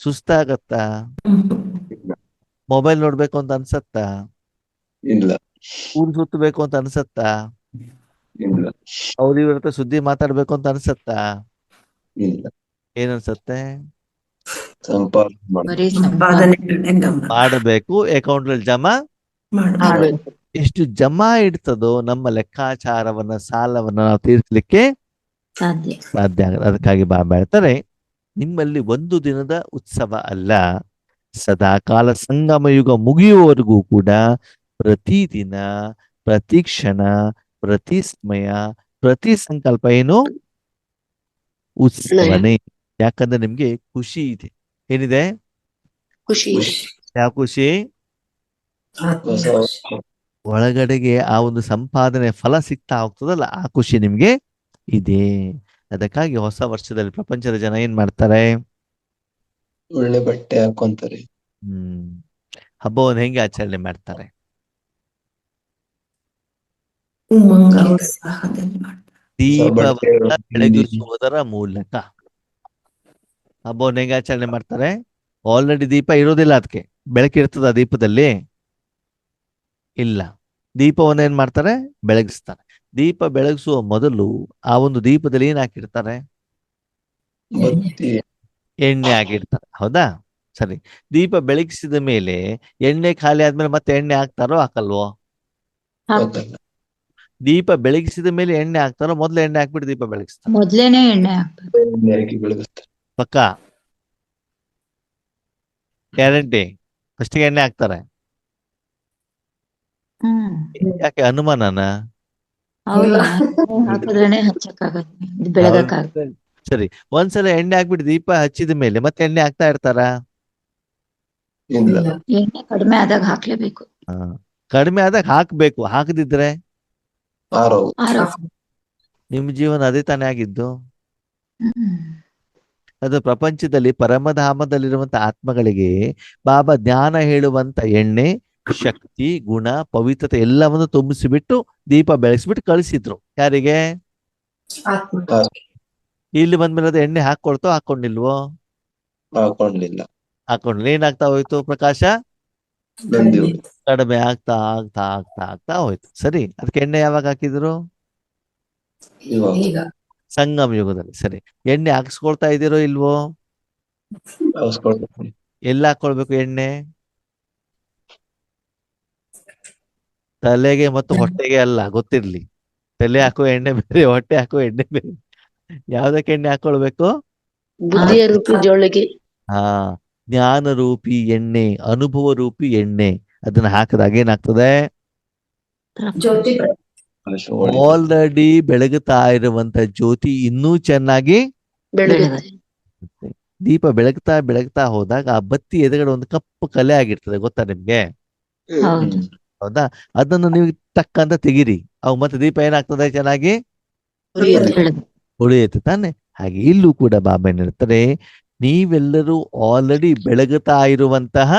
S1: ಸುಸ್ತಾಗತ್ತಾ?
S2: ಇಲ್ಲ.
S1: ಮೊಬೈಲ್ ನೋಡ್ಬೇಕು ಅಂತ ಅನ್ಸತ್ತಾ?
S2: ಇಲ್ಲ.
S1: ಊರ್ ಸುತ್ತಬೇಕು ಅಂತ ಅನ್ಸತ್ತಾ?
S2: ಇಲ್ಲ.
S1: ಅವ್ರ ಇವ್ರ ಹತ್ರ ಸುದ್ದಿ ಮಾತಾಡ್ಬೇಕು ಅಂತ ಅನ್ಸತ್ತಾ?
S2: ಇಲ್ಲ.
S1: ಏನ್ ಅನ್ಸತ್ತೆ?
S2: ಸಂಪಾದನೆ ಮಾಡಿ.
S3: ಬರೀ
S5: ಸಂಪಾದನೆ ಕಡೆ ಗಮನ
S1: ಮಾಡಬೇಕು, ಅಕೌಂಟ್ ಅಲ್ಲಿ ಜಮಾ.
S3: ಮಾಡ್ಬೇಕು.
S1: ಎಷ್ಟು ಜಮಾ ಇಡ್ತದೋ ನಮ್ಮ ಲೆಕ್ಕಾಚಾರವನ್ನ, ಸಾಲವನ್ನ ನಾವು ತೀರಿಸಲಿಕ್ಕೆ
S3: ಸಾಧ್ಯ.
S1: ಸಾಧ್ಯ ಆಗಲ್ಲ. ಅದಕ್ಕಾಗಿ ಬಾಬಾ ಹೇಳ್ತಾರೆ, ನಿಮ್ಮಲ್ಲಿ ಒಂದು ದಿನದ ಉತ್ಸವ ಅಲ್ಲ, ಸದಾಕಾಲ ಸಂಗಮ ಯುಗ ಮುಗಿಯುವವರೆಗೂ ಕೂಡ ಪ್ರತಿದಿನ, ಪ್ರತಿ ಕ್ಷಣ, ಪ್ರತಿ ಸಮಯ, ಪ್ರತಿ ಸಂಕಲ್ಪ ಏನು ಉತ್ಸವನೇ. ಯಾಕಂದ್ರೆ ನಿಮ್ಗೆ ಖುಷಿ ಇದೆ. ಏನಿದೆ?
S3: ಖುಷಿ ಇದೆ.
S1: ಯಾವ ಖುಷಿ?
S2: ಹೊಸ
S1: ಒಳಗಡೆಗೆ ಆ ಒಂದು ಸಂಪಾದನೆ ಫಲ ಸಿಗ್ತಾ ಹೋಗ್ತದಲ್ಲ, ಆ ಖುಷಿ ನಿಮ್ಗೆ ಇದೆ. ಅದಕ್ಕಾಗಿ ಹೊಸ ವರ್ಷದಲ್ಲಿ ಪ್ರಪಂಚದ ಜನ ಏನ್ ಮಾಡ್ತಾರೆ?
S2: ಒಳ್ಳೆ ಬಟ್ಟೆ ಹಾಕೊಂತಾರೆ.
S1: ಹಬ್ಬವನ್ನು ಹೆಂಗೆ ಆಚರಣೆ ಮಾಡ್ತಾರೆ?
S5: ಉಮಂಗ ಉತ್ಸಾಹದಲ್ಲಿ ಮಾಡ್ತಾರೆ.
S1: ದೀಪವನ್ನ ಬೆಳಗಿಸುವುದರ ಮೂಲಕ. ಹಬ್ಬವನ್ನು ಹೆಂಗೆ ಆಚರಣೆ ಮಾಡ್ತಾರೆ? ಆಲ್ರೆಡಿ ದೀಪ ಇರೋದಿಲ್ಲ, ಅದಕ್ಕೆ ಬೆಳಕಿರ್ತದ ದೀಪದಲ್ಲಿ? ಇಲ್ಲ. ದೀಪವನ್ನ ಏನ್ ಮಾಡ್ತಾರೆ? ಬೆಳಗಿಸ್ತಾರೆ. ದೀಪ ಬೆಳಗಿಸುವ ಮೊದಲು ಆ ಒಂದು ದೀಪದಲ್ಲಿ ಏನ್ ಹಾಕಿರ್ತಾರೆ?
S2: ಬತ್ತಿ.
S1: ಎಣ್ಣೆ ಹಾಕಿರ್ತಾರೆ. ಹೌದಾ? ಸರಿ. ದೀಪ ಬೆಳಗಿಸಿದ ಮೇಲೆ ಎಣ್ಣೆ ಖಾಲಿ ಆದ್ಮೇಲೆ ಮತ್ತೆ ಎಣ್ಣೆ ಹಾಕ್ತಾರೋ ಹಾಕಲ್ವೋ?
S2: ಗೊತ್ತಲ್ಲ.
S1: ದೀಪ ಬೆಳಗಿಸಿದ ಮೇಲೆ ಎಣ್ಣೆ ಹಾಕ್ತಾರೋ ಮೊದ್ಲು ಎಣ್ಣೆ ಹಾಕ್ಬಿಟ್ಟು ದೀಪ ಬೆಳಗಿಸ್ತಾರೆ?
S3: ಮೊದ್ಲೇನೆ ಎಣ್ಣೆ ಹಾಕ್ಬೇಕು.
S2: ಎಣ್ಣೆ ಹಾಕಿ ಬೆಳಗಿಸ್ತಾರೆ.
S1: ಪಕ್ಕ ಗ್ಯಾರಂಟಿ? ಫಸ್ಟಿಗೆ ಎಣ್ಣೆ ಹಾಕ್ತಾರೆ? ಯಾಕೆ ಅನುಮಾನನ?
S3: ಹೌದಾ? ಹಾಕಿದ್ರೇನೆ ಹಚ್ಚಕ್ಕಾಗತ್ತೆ, ಬೆಳಗಕ್ಕಾಗತ್ತೆ.
S1: ಸರಿ, ಒಂದ್ಸಲ ಎಣ್ಣೆ ಹಾಕ್ಬಿಟ್ಟು ದೀಪ ಹಚ್ಚಿದ ಮೇಲೆ ಮತ್ತೆ ಎಣ್ಣೆ ಹಾಕ್ತಾ ಇರ್ತಾರ?
S2: ಇಲ್ಲ.
S3: ಎಣ್ಣೆ ಕಡಿಮೆ ಆದಾಗ ಹಾಕ್ಲೇಬೇಕು.
S1: ಕಡಿಮೆ ಆದಾಗ ಹಾಕ್ಬೇಕು, ಹಾಕದಿದ್ರೆ
S2: ಆರೋ
S3: ಆರೋ
S1: ನಿಮ್ ಜೀವನ ಅದೇ ತಾನೇ ಆಗಿದ್ದು.
S3: ಹ್ಮ್.
S1: ಅದು ಪ್ರಪಂಚದಲ್ಲಿ ಪರಮಧಾಮದಲ್ಲಿರುವಂತ ಆತ್ಮಗಳಿಗೆ ಬಾಬಾ ಜ್ಞಾನ ಹೇಳುವಂತ ಎಣ್ಣೆ, ಶಕ್ತಿ, ಗುಣ, ಪವಿತ್ರತೆ ಎಲ್ಲವನ್ನು ತುಂಬಿಸಿಬಿಟ್ಟು ದೀಪ ಬೆಳೆಸಿಬಿಟ್ಟು ಕಳಿಸಿದ್ರು. ಯಾರಿಗೆ?
S5: ಆತ್ಮ
S1: ಇಲ್ಲಿ ಬಂದ್ಮೇಲೆ ಅದು ಎಣ್ಣೆ ಹಾಕೊಂಡಿಲ್ವೋ?
S2: ಹಾಕೊಂಡಿಲ್ಲ.
S1: ಹಾಕೊಂಡ್ಲಿ. ಏನಾಗ್ತಾ ಹೋಯ್ತು? ಪ್ರಕಾಶ
S2: ನಂದಿ
S1: ಕಡಿಮೆ ಆಗ್ತಾ ಆಗ್ತಾ ಆಗ್ತಾ ಆಗ್ತಾ ಹೋಯ್ತು. ಸರಿ, ಅದಕ್ಕೆ ಎಣ್ಣೆ ಯಾವಾಗ ಹಾಕಿದ್ರು?
S2: ಇವಾಗ
S5: ಈಗ
S1: ಸಂಗಮ ಯುಗದಲ್ಲಿ. ಸರಿ, ಎಣ್ಣೆ ಹಾಕ್ಸ್ಕೊಳ್ತಾ ಇದೀರೋ ಇಲ್ವೋ?
S2: ಹಾಕ್ಸ್ಕೊಳ್ಬೇಕು.
S1: ಎಲ್ಲಿ ಹಾಕೊಳ್ಬೇಕು ಎಣ್ಣೆ? ತಲೆಗೆ ಮತ್ತು ಹೊಟ್ಟೆಗೆ ಅಲ್ಲ, ಗೊತ್ತಿರ್ಲಿ. ತಲೆ ಹಾಕೋ ಎಣ್ಣೆ ಬೇರೆ, ಹೊಟ್ಟೆ ಹಾಕೋ ಎಣ್ಣೆ ಬೇರೆ. ಯಾವ್ದಕ್ಕೆ ಎಣ್ಣೆ ಹಾಕೊಳ್ಬೇಕು?
S6: ಬುದ್ಧಿಯ ರೂಪಿ ಜೋಳಿಗೆ.
S1: ಹಾ, ಜ್ಞಾನ ರೂಪಿ ಎಣ್ಣೆ, ಅನುಭವ ರೂಪಿ ಎಣ್ಣೆ. ಅದನ್ನ ಹಾಕಿದಾಗ ಏನಾಗ್ತದೆ?
S5: ಜ್ಯೋತಿ
S2: ಪ್ರಕಾಶ ಹೊಳಿತದೆ.
S1: ಆಲ್ರೆಡಿ ಬೆಳಗುತ್ತಾ ಇರುವಂತ ಜ್ಯೋತಿ ಇನ್ನೂ ಚೆನ್ನಾಗಿ
S6: ಬೆಳಗುತ್ತೆ.
S1: ದೀಪ ಬೆಳಗ್ತಾ ಬೆಳಗ್ತಾ ಹೋದಾಗ ಆ ಬತ್ತಿ ಎದುರುಗಡೆ ಒಂದು ಕಪ್ಪು ಕಲೆ ಆಗಿರ್ತದೆ, ಗೊತ್ತಾ ನಿಮ್ಗೆ?
S3: ಹೌದು.
S1: ಹೌದಾ? ಅದನ್ನು ನೀವು ಟಕ್ಕಂತ ತೆಗಿರಿ, ಅವು ಮತ್ತೆ ದೀಪ ಏನಾಗ್ತದೆ? ಚೆನ್ನಾಗಿ
S3: ಬೆಳಗ್ಗೆ.
S1: ಉಳಿಯುತ್ತೆ ತಾನೆ. ಹಾಗೆ ಇಲ್ಲೂ ಕೂಡ ಬಾಬಾ ಏನ್ ಹೇಳ್ತಾರೆ, ನೀವೆಲ್ಲರೂ ಆಲ್ರೆಡಿ ಬೆಳಗುತ್ತಾ ಇರುವಂತಹ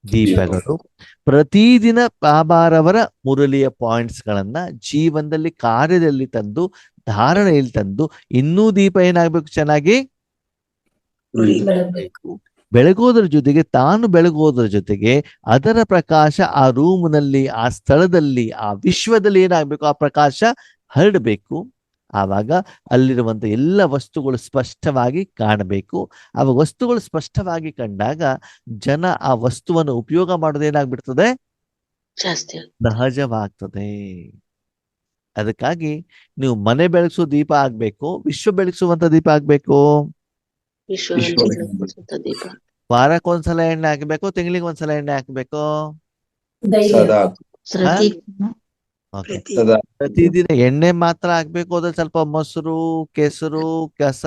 S1: ದೀಪಗಳು. ಪ್ರತಿದಿನ ಬಾಬಾರವರ ಮುರಳಿಯ ಪಾಯಿಂಟ್ಸ್ ಗಳನ್ನ ಜೀವನದಲ್ಲಿ, ಕಾರ್ಯದಲ್ಲಿ ತಂದು, ಧಾರಣೆಯಲ್ಲಿ ತಂದು, ಇನ್ನೂ ದೀಪ ಏನಾಗ್ಬೇಕು? ಚೆನ್ನಾಗಿ
S5: ಬೆಳಗ್ಬೇಕು.
S1: ಬೆಳಗೋದ್ರ ಜೊತೆಗೆ, ತಾನು ಬೆಳಗೋದ್ರ ಜೊತೆಗೆ ಅದರ ಪ್ರಕಾಶ ಆ ರೂಮ್ನಲ್ಲಿ, ಆ ಸ್ಥಳದಲ್ಲಿ, ಆ ವಿಶ್ವದಲ್ಲಿ ಏನಾಗ್ಬೇಕು? ಆ ಪ್ರಕಾಶ ಹರಡಬೇಕು. ಆವಾಗ ಅಲ್ಲಿರುವಂತ ಎಲ್ಲ ವಸ್ತುಗಳು ಸ್ಪಷ್ಟವಾಗಿ ಕಾಣಬೇಕು. ಆ ವಸ್ತುಗಳು ಸ್ಪಷ್ಟವಾಗಿ ಕಂಡಾಗ ಜನ ಆ ವಸ್ತುವನ್ನು ಉಪಯೋಗ ಮಾಡೋದೇನಾಗ್ಬಿಡ್ತದೆ?
S6: ಜಾಸ್ತಿ
S1: ಸಹಜವಾಗ್ತದೆ. ಅದಕ್ಕಾಗಿ ನೀವು ಮನೆ ಬೆಳಗಿಸೋ ದೀಪ ಆಗ್ಬೇಕು, ವಿಶ್ವ ಬೆಳಗಿಸುವಂತ ದೀಪ ಆಗ್ಬೇಕು.
S6: ವಿಶ್ವ ದೀಪ.
S1: ವಾರಕ್ಕೊಂದ್ಸಲ ಎಣ್ಣೆ ಹಾಕ್ಬೇಕು, ತಿಂಗಳಿಗೆ ಒಂದ್ಸಲ ಎಣ್ಣೆ ಹಾಕ್ಬೇಕು?
S2: ಸದಾ
S3: ಪ್ರತಿ
S1: ಓಕೆ.
S2: ಸದಾ
S1: ಪ್ರತಿದಿನ ಎಣ್ಣೆ ಮಾತ್ರ ಹಾಕ್ಬೇಕು? ಅದ್ರಲ್ಲಿ ಸ್ವಲ್ಪ ಮೊಸರು, ಕೆಸರು, ಕಸ,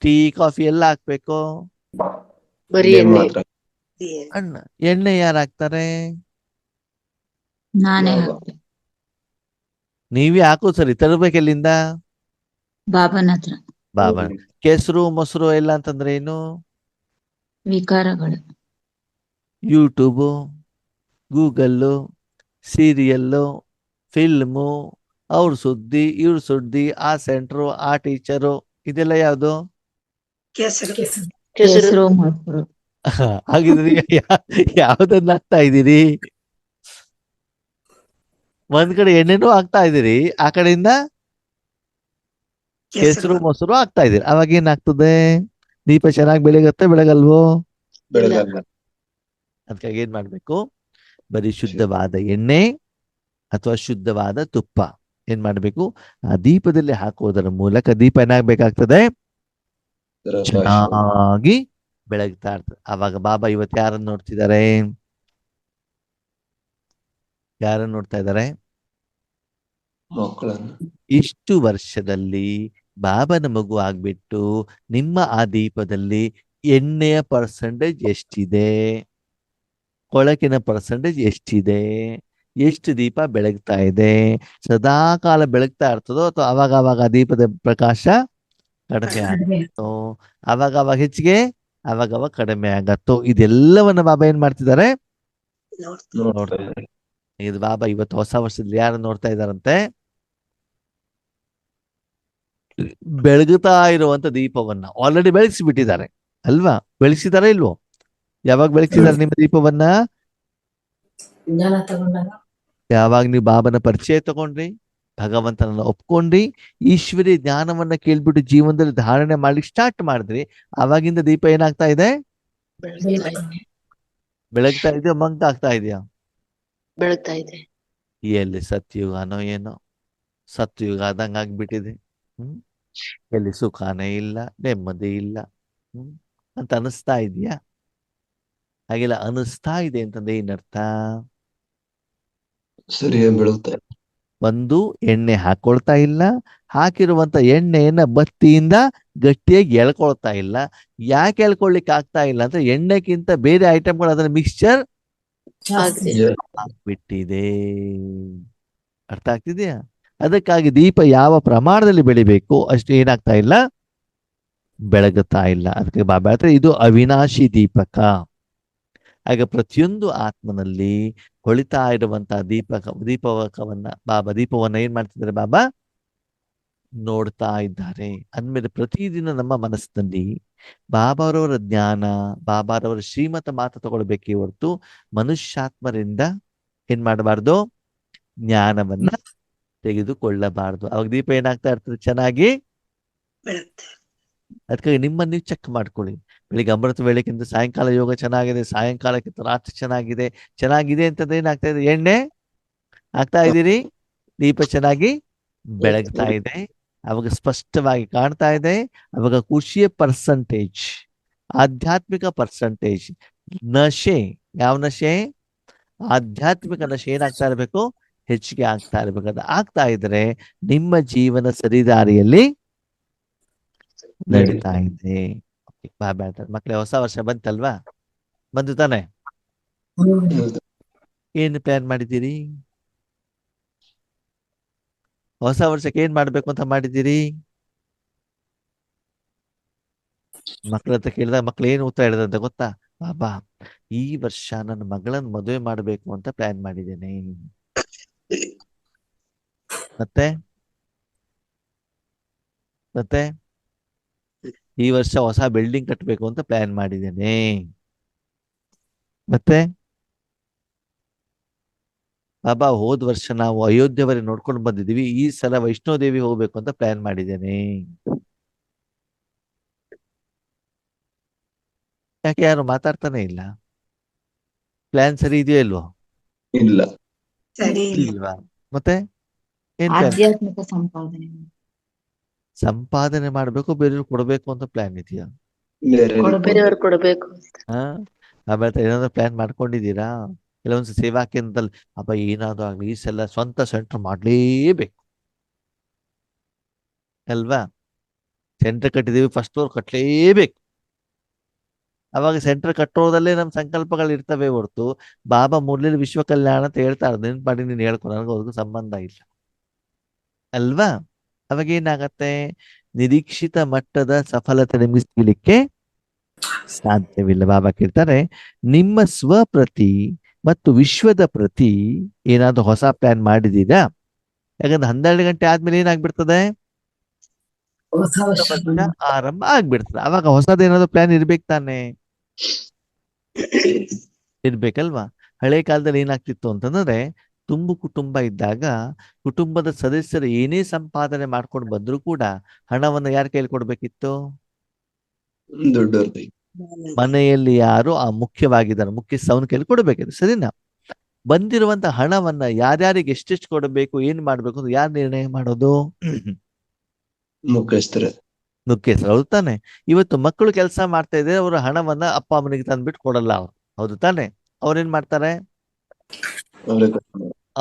S1: ಟೀ, ಕಾಫಿ ಎಲ್ಲ ಹಾಕ್ಬೇಕು?
S6: ಬರೀ
S2: ಎಣ್ಣೆ
S6: ಎಣ್ಣೆ.
S2: ಮಾತ್ರ.
S1: ಅಣ್ಣ, ಎಣ್ಣೆ ಯಾರು ಹಾಕ್ತಾರೆ?
S3: ನಾನೇ
S2: ಬಾಬಾ.
S3: ಹಾಕ್ಬೇಕು.
S1: ನೀವೇ ಹಾಕೋ. ಸರಿ, ತರಬೇಕೆಲ್ಲಿಂದ?
S3: ಬಾಬನ ಹತ್ರ.
S1: ಬಾಬಾ. ಕೆಸರು, ಮೊಸರು ಎಲ್ಲ ಅಂತಂದ್ರೆ ಏನು?
S3: ವಿಕಾರಗಳು.
S1: ಯೂಟ್ಯೂಬು, ಗೂಗಲ್ಲು, ಸೀರಿಯಲ್ಲು, ಫಿಲ್ಮು, ಅವ್ರ ಸುದ್ದಿ, ಇವ್ರ ಸುದ್ದಿ, ಆ ಸೆಂಟ್ರು, ಆ ಟೀಚರು, ಇದೆಲ್ಲ ಯಾವುದು?
S3: ಕೆಸರು ಮೊಸರು.
S1: ಹಾಗಿದ್ರೆ ಯಾವ್ದನ್ನ ಹಾಕ್ತಾ ಇದ್ದೀರಿ? ಒಂದ್ ಕಡೆ ಎಣ್ಣೆನೂ ಹಾಕ್ತಾ ಇದ್ದೀರಿ, ಆ ಕಡೆಯಿಂದ ಕೆಸರು ಮೊಸರು ಹಾಕ್ತಾ ಇದೀರಿ. ಅವಾಗ ಏನಾಗ್ತದೆ? ದೀಪ ಚೆನ್ನಾಗಿ ಬೆಳಗತ್ತೆ, ಬೆಳಗಲ್ವೋ?
S2: ಬೆಳಗಲ್ಲ.
S1: ಅದಕ್ಕಾಗಿ ಏನ್ ಮಾಡ್ಬೇಕು? ಬರೀ ಶುದ್ಧವಾದ ಎಣ್ಣೆ ಅಥವಾ ಶುದ್ಧವಾದ ತುಪ್ಪ ಏನ್ ಮಾಡ್ಬೇಕು? ಆ ದೀಪದಲ್ಲಿ ಹಾಕುವುದರ ಮೂಲಕ ದೀಪ ಏನಾಗ್ಬೇಕಾಗ್ತದೆ?
S2: ಪ್ರಕಾಶ
S1: ಚೆನ್ನಾಗಿ ಬೆಳಗ್ತಾ ಇರ್ತದೆ. ಆವಾಗ ಬಾಬಾ ಇವತ್ತು ಯಾರನ್ನು ನೋಡ್ತಿದ್ದಾರೆ? ಯಾರನ್ನು ನೋಡ್ತಾ ಇದ್ದಾರೆ?
S2: ಮಕ್ಕಳನ್ನು.
S1: ಇಷ್ಟು ವರ್ಷದಲ್ಲಿ ಬಾಬನ ಮಗು ಆಗ್ಬಿಟ್ಟು ನಿಮ್ಮ ಆ ದೀಪದಲ್ಲಿ ಎಣ್ಣೆಯ ಪರ್ಸೆಂಟೇಜ್ ಎಷ್ಟಿದೆ? ಕೊಳಕಿನ ಪರ್ಸೆಂಟೇಜ್ ಎಷ್ಟಿದೆ? ಎಷ್ಟು ದೀಪ ಬೆಳಗ್ತಾ ಇದೆ? ಸದಾ ಕಾಲ ಬೆಳಗ್ತಾ ಇರ್ತದೋ ಅಥವಾ ಅವಾಗ ಅವಾಗ ಆ ದೀಪದ ಪ್ರಕಾಶ ಕಡಿಮೆ ಆಗತ್ತೋ? ಅವಾಗ ಅವಾಗ ಹೆಚ್ಚಿಗೆ, ಅವಾಗ ಅವಾಗ ಕಡಿಮೆ ಆಗತ್ತೋ? ಇದೆಲ್ಲವನ್ನ ಬಾಬಾ ಏನ್ ಮಾಡ್ತಿದ್ದಾರೆ?
S2: ನೋಡ್ತಾ ಇದ್ದಾರೆ.
S1: ಇದು ಬಾಬಾ ಇವತ್ತು ಹೊಸ ವರ್ಷದಲ್ಲಿ ಯಾರು ನೋಡ್ತಾ ಇದ್ದಾರಂತೆ? ಬೆಳಗುತ್ತಾ ಇರುವಂತ ದೀಪವನ್ನ ಆಲ್ರೆಡಿ ಬೆಳಗಿಸಿಬಿಟ್ಟಿದ್ದಾರೆ ಅಲ್ವಾ? ಬೆಳಗಿಸಿದಾರ ಇಲ್ವೋ? ಯಾವಾಗ ಬೆಳಗಿಸಿದಾರೆ ನಿಮ್ಮ ದೀಪವನ್ನ?
S5: ಜ್ಞಾನ ತಗೊಂಡಾಗ.
S1: ಯಾವಾಗ ನೀವು ಬಾಬನ ಪರಿಚಯ ತಗೊಂಡ್ರಿ, ಭಗವಂತನನ್ನ ಒಪ್ಕೊಂಡ್ರಿ, ಈಶ್ವರಿ ಜ್ಞಾನವನ್ನ ಕೇಳ್ಬಿಟ್ಟು ಜೀವನದಲ್ಲಿ ಧಾರಣೆ ಮಾಡ್ಲಿಕ್ಕೆ ಸ್ಟಾರ್ಟ್ ಮಾಡಿದ್ರಿ, ಅವಾಗಿಂದ ದೀಪ ಏನಾಗ್ತಾ ಇದೆ?
S6: ಬೆಳಗ್ತಾ ಇದೆ.
S1: ಬೆಳಗ್ತಾ ಇದೆಯಾ, ಮಂಕಾಗ್ತಾ ಇದೆಯಾ?
S6: ಬೆಳಗ್ತಾ ಇದೆ.
S1: ಎಲ್ಲಿ ಸತ್ಯುಗನೋ ಏನೋ, ಸತ್ಯುಗ ಆದಂಗ ಆಗ್ಬಿಟ್ಟಿದೆ. ಎಲ್ಲಿ ಸುಖಾನೇ ಇಲ್ಲ, ನೆಮ್ಮದಿ ಇಲ್ಲ ಅಂತ ಅನಿಸ್ತಾ ಇದೆಯಾ? ಹಾಗೆಲ್ಲ ಅನಿಸ್ತಾ ಇದೆ ಅಂತಂದ್ರೆ ಏನರ್ಥ?
S2: ಸರಿಯಾಗಿ ಬೆಳಗ್ತಾ ಇದೆ.
S1: ಒಂದು, ಎಣ್ಣೆ ಹಾಕೊಳ್ತಾ ಇಲ್ಲ, ಹಾಕಿರುವಂತ ಎಣ್ಣೆಯನ್ನ ಬತ್ತಿಯಿಂದ ಗಟ್ಟಿಯಾಗಿ ಎಳ್ಕೊಳ್ತಾ ಇಲ್ಲ. ಯಾಕೆ ಎಳ್ಕೊಳ್ಳಿಕ್ ಆಗ್ತಾ ಇಲ್ಲ ಅಂದ್ರೆ ಎಣ್ಣೆಗಿಂತ ಬೇರೆ ಐಟಮ್ಗಳು ಅದನ್ನ ಮಿಕ್ಸ್ಚರ್
S6: ಆಗಿದೆ.
S1: ಆಗ್ಬಿಟ್ಟಿದೆ. ಅರ್ಥ ಆಗ್ತಿದೆಯಾ? ಅದಕ್ಕಾಗಿ ದೀಪ ಯಾವ ಪ್ರಮಾಣದಲ್ಲಿ ಬೆಳಿಬೇಕು ಅಷ್ಟು ಏನಾಗ್ತಾ ಇಲ್ಲ, ಬೆಳಗುತ್ತಾ ಇಲ್ಲ. ಅದಕ್ಕೆ ಬಾಬಾ ಹೇಳ್ತಾರೆ ಇದು ಅವಿನಾಶಿ ದೀಪಕ. ಆಗ ಪ್ರತಿಯೊಂದು ಆತ್ಮನಲ್ಲಿ ಹೊಳಿತಾ ಇರುವಂತಹ ದೀಪವನ್ನ ಏನ್ ಮಾಡ್ತಿದ್ದಾರೆ ಬಾಬಾ? ನೋಡ್ತಾ ಇದ್ದಾರೆ. ಅಂದ್ಮೇಲೆ ಪ್ರತಿದಿನ ನಮ್ಮ ಮನಸ್ಸಿನಲ್ಲಿ ಬಾಬಾರವರ ಜ್ಞಾನ, ಬಾಬಾರವರ ಶ್ರೀಮತ ಮಾತು ತಗೊಳ್ಬೇಕೇ ಹೊರತು ಮನುಷ್ಯಾತ್ಮರಿಂದ ಏನ್ ಮಾಡಬಾರ್ದು, ಜ್ಞಾನವನ್ನ ತೆಗೆದುಕೊಳ್ಳಬಾರ್ದು. ಅವಾಗ ದೀಪ ಏನಾಗ್ತಾ ಇರ್ತದೆ, ಚೆನ್ನಾಗಿ. ಅದಕ್ಕಾಗಿ ನಿಮ್ಮನ್ನು ನೀವು ಚೆಕ್ ಮಾಡ್ಕೊಳ್ಳಿ. ಬೆಳಿಗ್ಗೆ ಅಮೃತ ವೇಳೆಕ್ಕಿಂತ ಸಾಯಂಕಾಲ ಯೋಗ ಚೆನ್ನಾಗಿದೆ, ಸಾಯಂಕಾಲಕ್ಕಿಂತ ರಾತ್ರಿ ಚೆನ್ನಾಗಿದೆ ಅಂತಂದ್ರೆ ಏನಾಗ್ತಾ ಇದೆ, ಎಣ್ಣೆ ಹಾಕ್ತಾ ಇದ್ದೀರಿ, ದೀಪ ಚೆನ್ನಾಗಿ ಬೆಳಗ್ತಾ ಇದೆ, ಅವಾಗ ಸ್ಪಷ್ಟವಾಗಿ ಕಾಣ್ತಾ ಇದೆ. ಅವಾಗ ಖುಷಿಯ ಪರ್ಸಂಟೇಜ್, ಆಧ್ಯಾತ್ಮಿಕ ಪರ್ಸಂಟೇಜ್, ನಶೆ, ಯಾವ ನಶೆ? ಆಧ್ಯಾತ್ಮಿಕ ನಶೆ ಏನಾಗ್ತಾ ಇರಬೇಕು, ಹೆಚ್ಚಿಗೆ ಆಗ್ತಾ ಇರ್ಬೇಕು. ಅದು ಆಗ್ತಾ ಇದ್ರೆ ನಿಮ್ಮ ಜೀವನ ಸರಿದಾರಿಯಲ್ಲಿ ನಡೀತಾ ಇದೆ. ಬಾಬಾ ಹೇಳ್ತಾರೆ, ಮಕ್ಕಳೇ ಹೊಸ ವರ್ಷ ಬಂತಲ್ವಾ? ಬಂದು ತಾನೆ? ಏನು ಪ್ಲಾನ್ ಮಾಡಿದ್ದೀರಿ? ಹೊಸ ವರ್ಷಕ್ಕೆ ಏನ್ ಮಾಡ್ಬೇಕು ಅಂತ ಮಾಡಿದ್ದೀರಿ? ಮಕ್ಕಳ ಹತ್ರ ಕೇಳಿದಾಗ ಮಕ್ಳು ಏನು ಉತ್ತರ ಹೇಳಿದಂತ ಗೊತ್ತಾ? ಬಾಬಾ, ಈ ವರ್ಷ ನನ್ನ ಮಗಳನ್ನ ಮದುವೆ ಮಾಡಬೇಕು ಅಂತ ಪ್ಲಾನ್ ಮಾಡಿದ್ದೇನೆ. ಮತ್ತೆ ಮತ್ತೆ ಈ ವರ್ಷ ಹೊಸ ಬಿಲ್ಡಿಂಗ್ ಕಟ್ಟಬೇಕು ಅಂತ ಪ್ಲಾನ್ ಮಾಡಿದ್ದೇನೆ. ಮತ್ತೆ ಬಾಬಾ, ಹೋದ ವರ್ಷ ನಾವು ಅಯೋಧ್ಯೆವರೆಗೆ ನೋಡ್ಕೊಂಡು ಬಂದಿದ್ದೀವಿ, ಈ ಸಲ ವೈಷ್ಣೋದೇವಿ ಹೋಗ್ಬೇಕು ಅಂತ ಪ್ಲಾನ್ ಮಾಡಿದ್ದೇನೆ. ಯಾಕೆ ಯಾರು ಮಾತಾಡ್ತಾನೆ ಇಲ್ಲ? ಪ್ಲಾನ್ ಸರಿ ಇದೆಯೋ ಇಲ್ವೋ?
S2: ಇಲ್ಲ.
S1: ಇಲ್ವಾ? ಮತ್ತೆ ಏನ್ ಪ್ಲಾನ್?
S3: ಆಧ್ಯಾತ್ಮಿಕ
S1: ಸಂಪಾದನೆ ಮಾಡ್ಬೇಕು, ಬೇರೆಯವ್ರು ಕೊಡ್ಬೇಕು ಅಂತ ಪ್ಲಾನ್ ಇದೆಯಾ?
S6: ಬೇರೆಯವ್ರು ಕೊಡ್ಬೇಕು.
S1: ಆಮೇಲೆ ಏನಾದ್ರು ಪ್ಲಾನ್ ಮಾಡ್ಕೊಂಡಿದ್ದೀರಾ? ಕೆಲವೊಂದು ಸೇವಾ ಕೇಂದ್ರದಲ್ಲಿ ಅಪ್ಪ ಏನಾದ್ರು ಆಗ್ಲಿ ಈ ಸಲ ಸ್ವಂತ ಸೆಂಟರ್ ಮಾಡ್ಲೇಬೇಕು ಅಲ್ವಾ? ಸೆಂಟರ್ ಕಟ್ಟಿದೀವಿ, ಫಸ್ಟ್ ಫ್ಲೋರ್ ಕಟ್ಟಲೇಬೇಕು. ಅವಾಗ ಸೆಂಟರ್ ಕಟ್ಟೋದಲ್ಲೇ ನಮ್ಮ ಸಂಕಲ್ಪಗಳು ಇರ್ತವೆ ಹೊರತು ಬಾಬಾ ಮುರಳಿ ವಿಶ್ವ ಕಲ್ಯಾಣ ಅಂತ ಹೇಳ್ತಾರೆ, ನೆನ್ಪು ಮಾಡಿ ನೀನು ಹೇಳ್ಕೊ, ನನಗೂ ಅದಕ್ಕೂ ಸಂಬಂಧ ಇಲ್ಲ ಅಲ್ವಾ? ಅವಾಗ ಏನಾಗತ್ತೆ, ನಿರೀಕ್ಷಿತ ಮಟ್ಟದ ಸಫಲತೆ ನಿಮಗೆ ಸಿಗಲಿಕ್ಕೆ ಸಾಧ್ಯವಿಲ್ಲ. ಬಾಬಾ ಕೇಳ್ತಾರೆ, ನಿಮ್ಮ ಸ್ವಪ್ರತಿ ಮತ್ತು ವಿಶ್ವದ ಪ್ರತಿ ಏನಾದ್ರು ಹೊಸ ಪ್ಲಾನ್ ಮಾಡಿದೀರಾ? ಯಾಕಂದ್ರೆ 12 ಗಂಟೆ ಆದ್ಮೇಲೆ ಏನಾಗ್ಬಿಡ್ತದೆ, ಆರಂಭ ಆಗ್ಬಿಡ್ತದೆ. ಅವಾಗ ಹೊಸದೇನಾದ್ರು ಪ್ಲಾನ್ ಇರ್ಬೇಕು ತಾನೆ, ಇರ್ಬೇಕಲ್ವಾ? ಹಳೆ ಕಾಲದಲ್ಲಿ ಏನಾಗ್ತಿತ್ತು ಅಂತಂದ್ರೆ, ತುಂಬು ಕುಟುಂಬ ಇದ್ದಾಗ ಕುಟುಂಬದ ಸದಸ್ಯರು ಏನೇ ಸಂಪಾದನೆ ಮಾಡ್ಕೊಂಡು ಬಂದ್ರು ಕೂಡ ಹಣವನ್ನು ಯಾರ ಕೈಲಿ ಕೊಡ್ಬೇಕಿತ್ತು?
S2: ದೊಡ್ಡವ್ರ
S1: ಮನೆಯಲ್ಲಿ ಯಾರು ಆ ಮುಖ್ಯವಾಗಿದ್ದಾರೆ, ಮುಖ್ಯಸ್ಥವನ ಕೈಲಿ ಕೊಡ್ಬೇಕಿತ್ತು, ಸರಿನಾ? ಬಂದಿರುವಂತ ಹಣವನ್ನ ಯಾರ್ಯಾರಿಗೆ ಎಷ್ಟೆಷ್ಟು ಕೊಡಬೇಕು, ಏನ್ ಮಾಡ್ಬೇಕು ಅಂತ ಯಾರು ನಿರ್ಣಯ ಮಾಡೋದು?
S2: ಮುಖ್ಯಸ್ಥರು.
S1: ಹೌದು ತಾನೆ? ಇವತ್ತು ಮಕ್ಕಳು ಕೆಲಸ ಮಾಡ್ತಾ ಇದ್ರೆ ಅವರ ಹಣವನ್ನ ಅಪ್ಪ ಅಮ್ಮನಿಗೆ ತಂದ್ಬಿಟ್ಟು ಕೊಡಲ್ಲ ಅವ್ರು, ಹೌದು ತಾನೆ? ಅವ್ರೇನ್ ಮಾಡ್ತಾರೆ,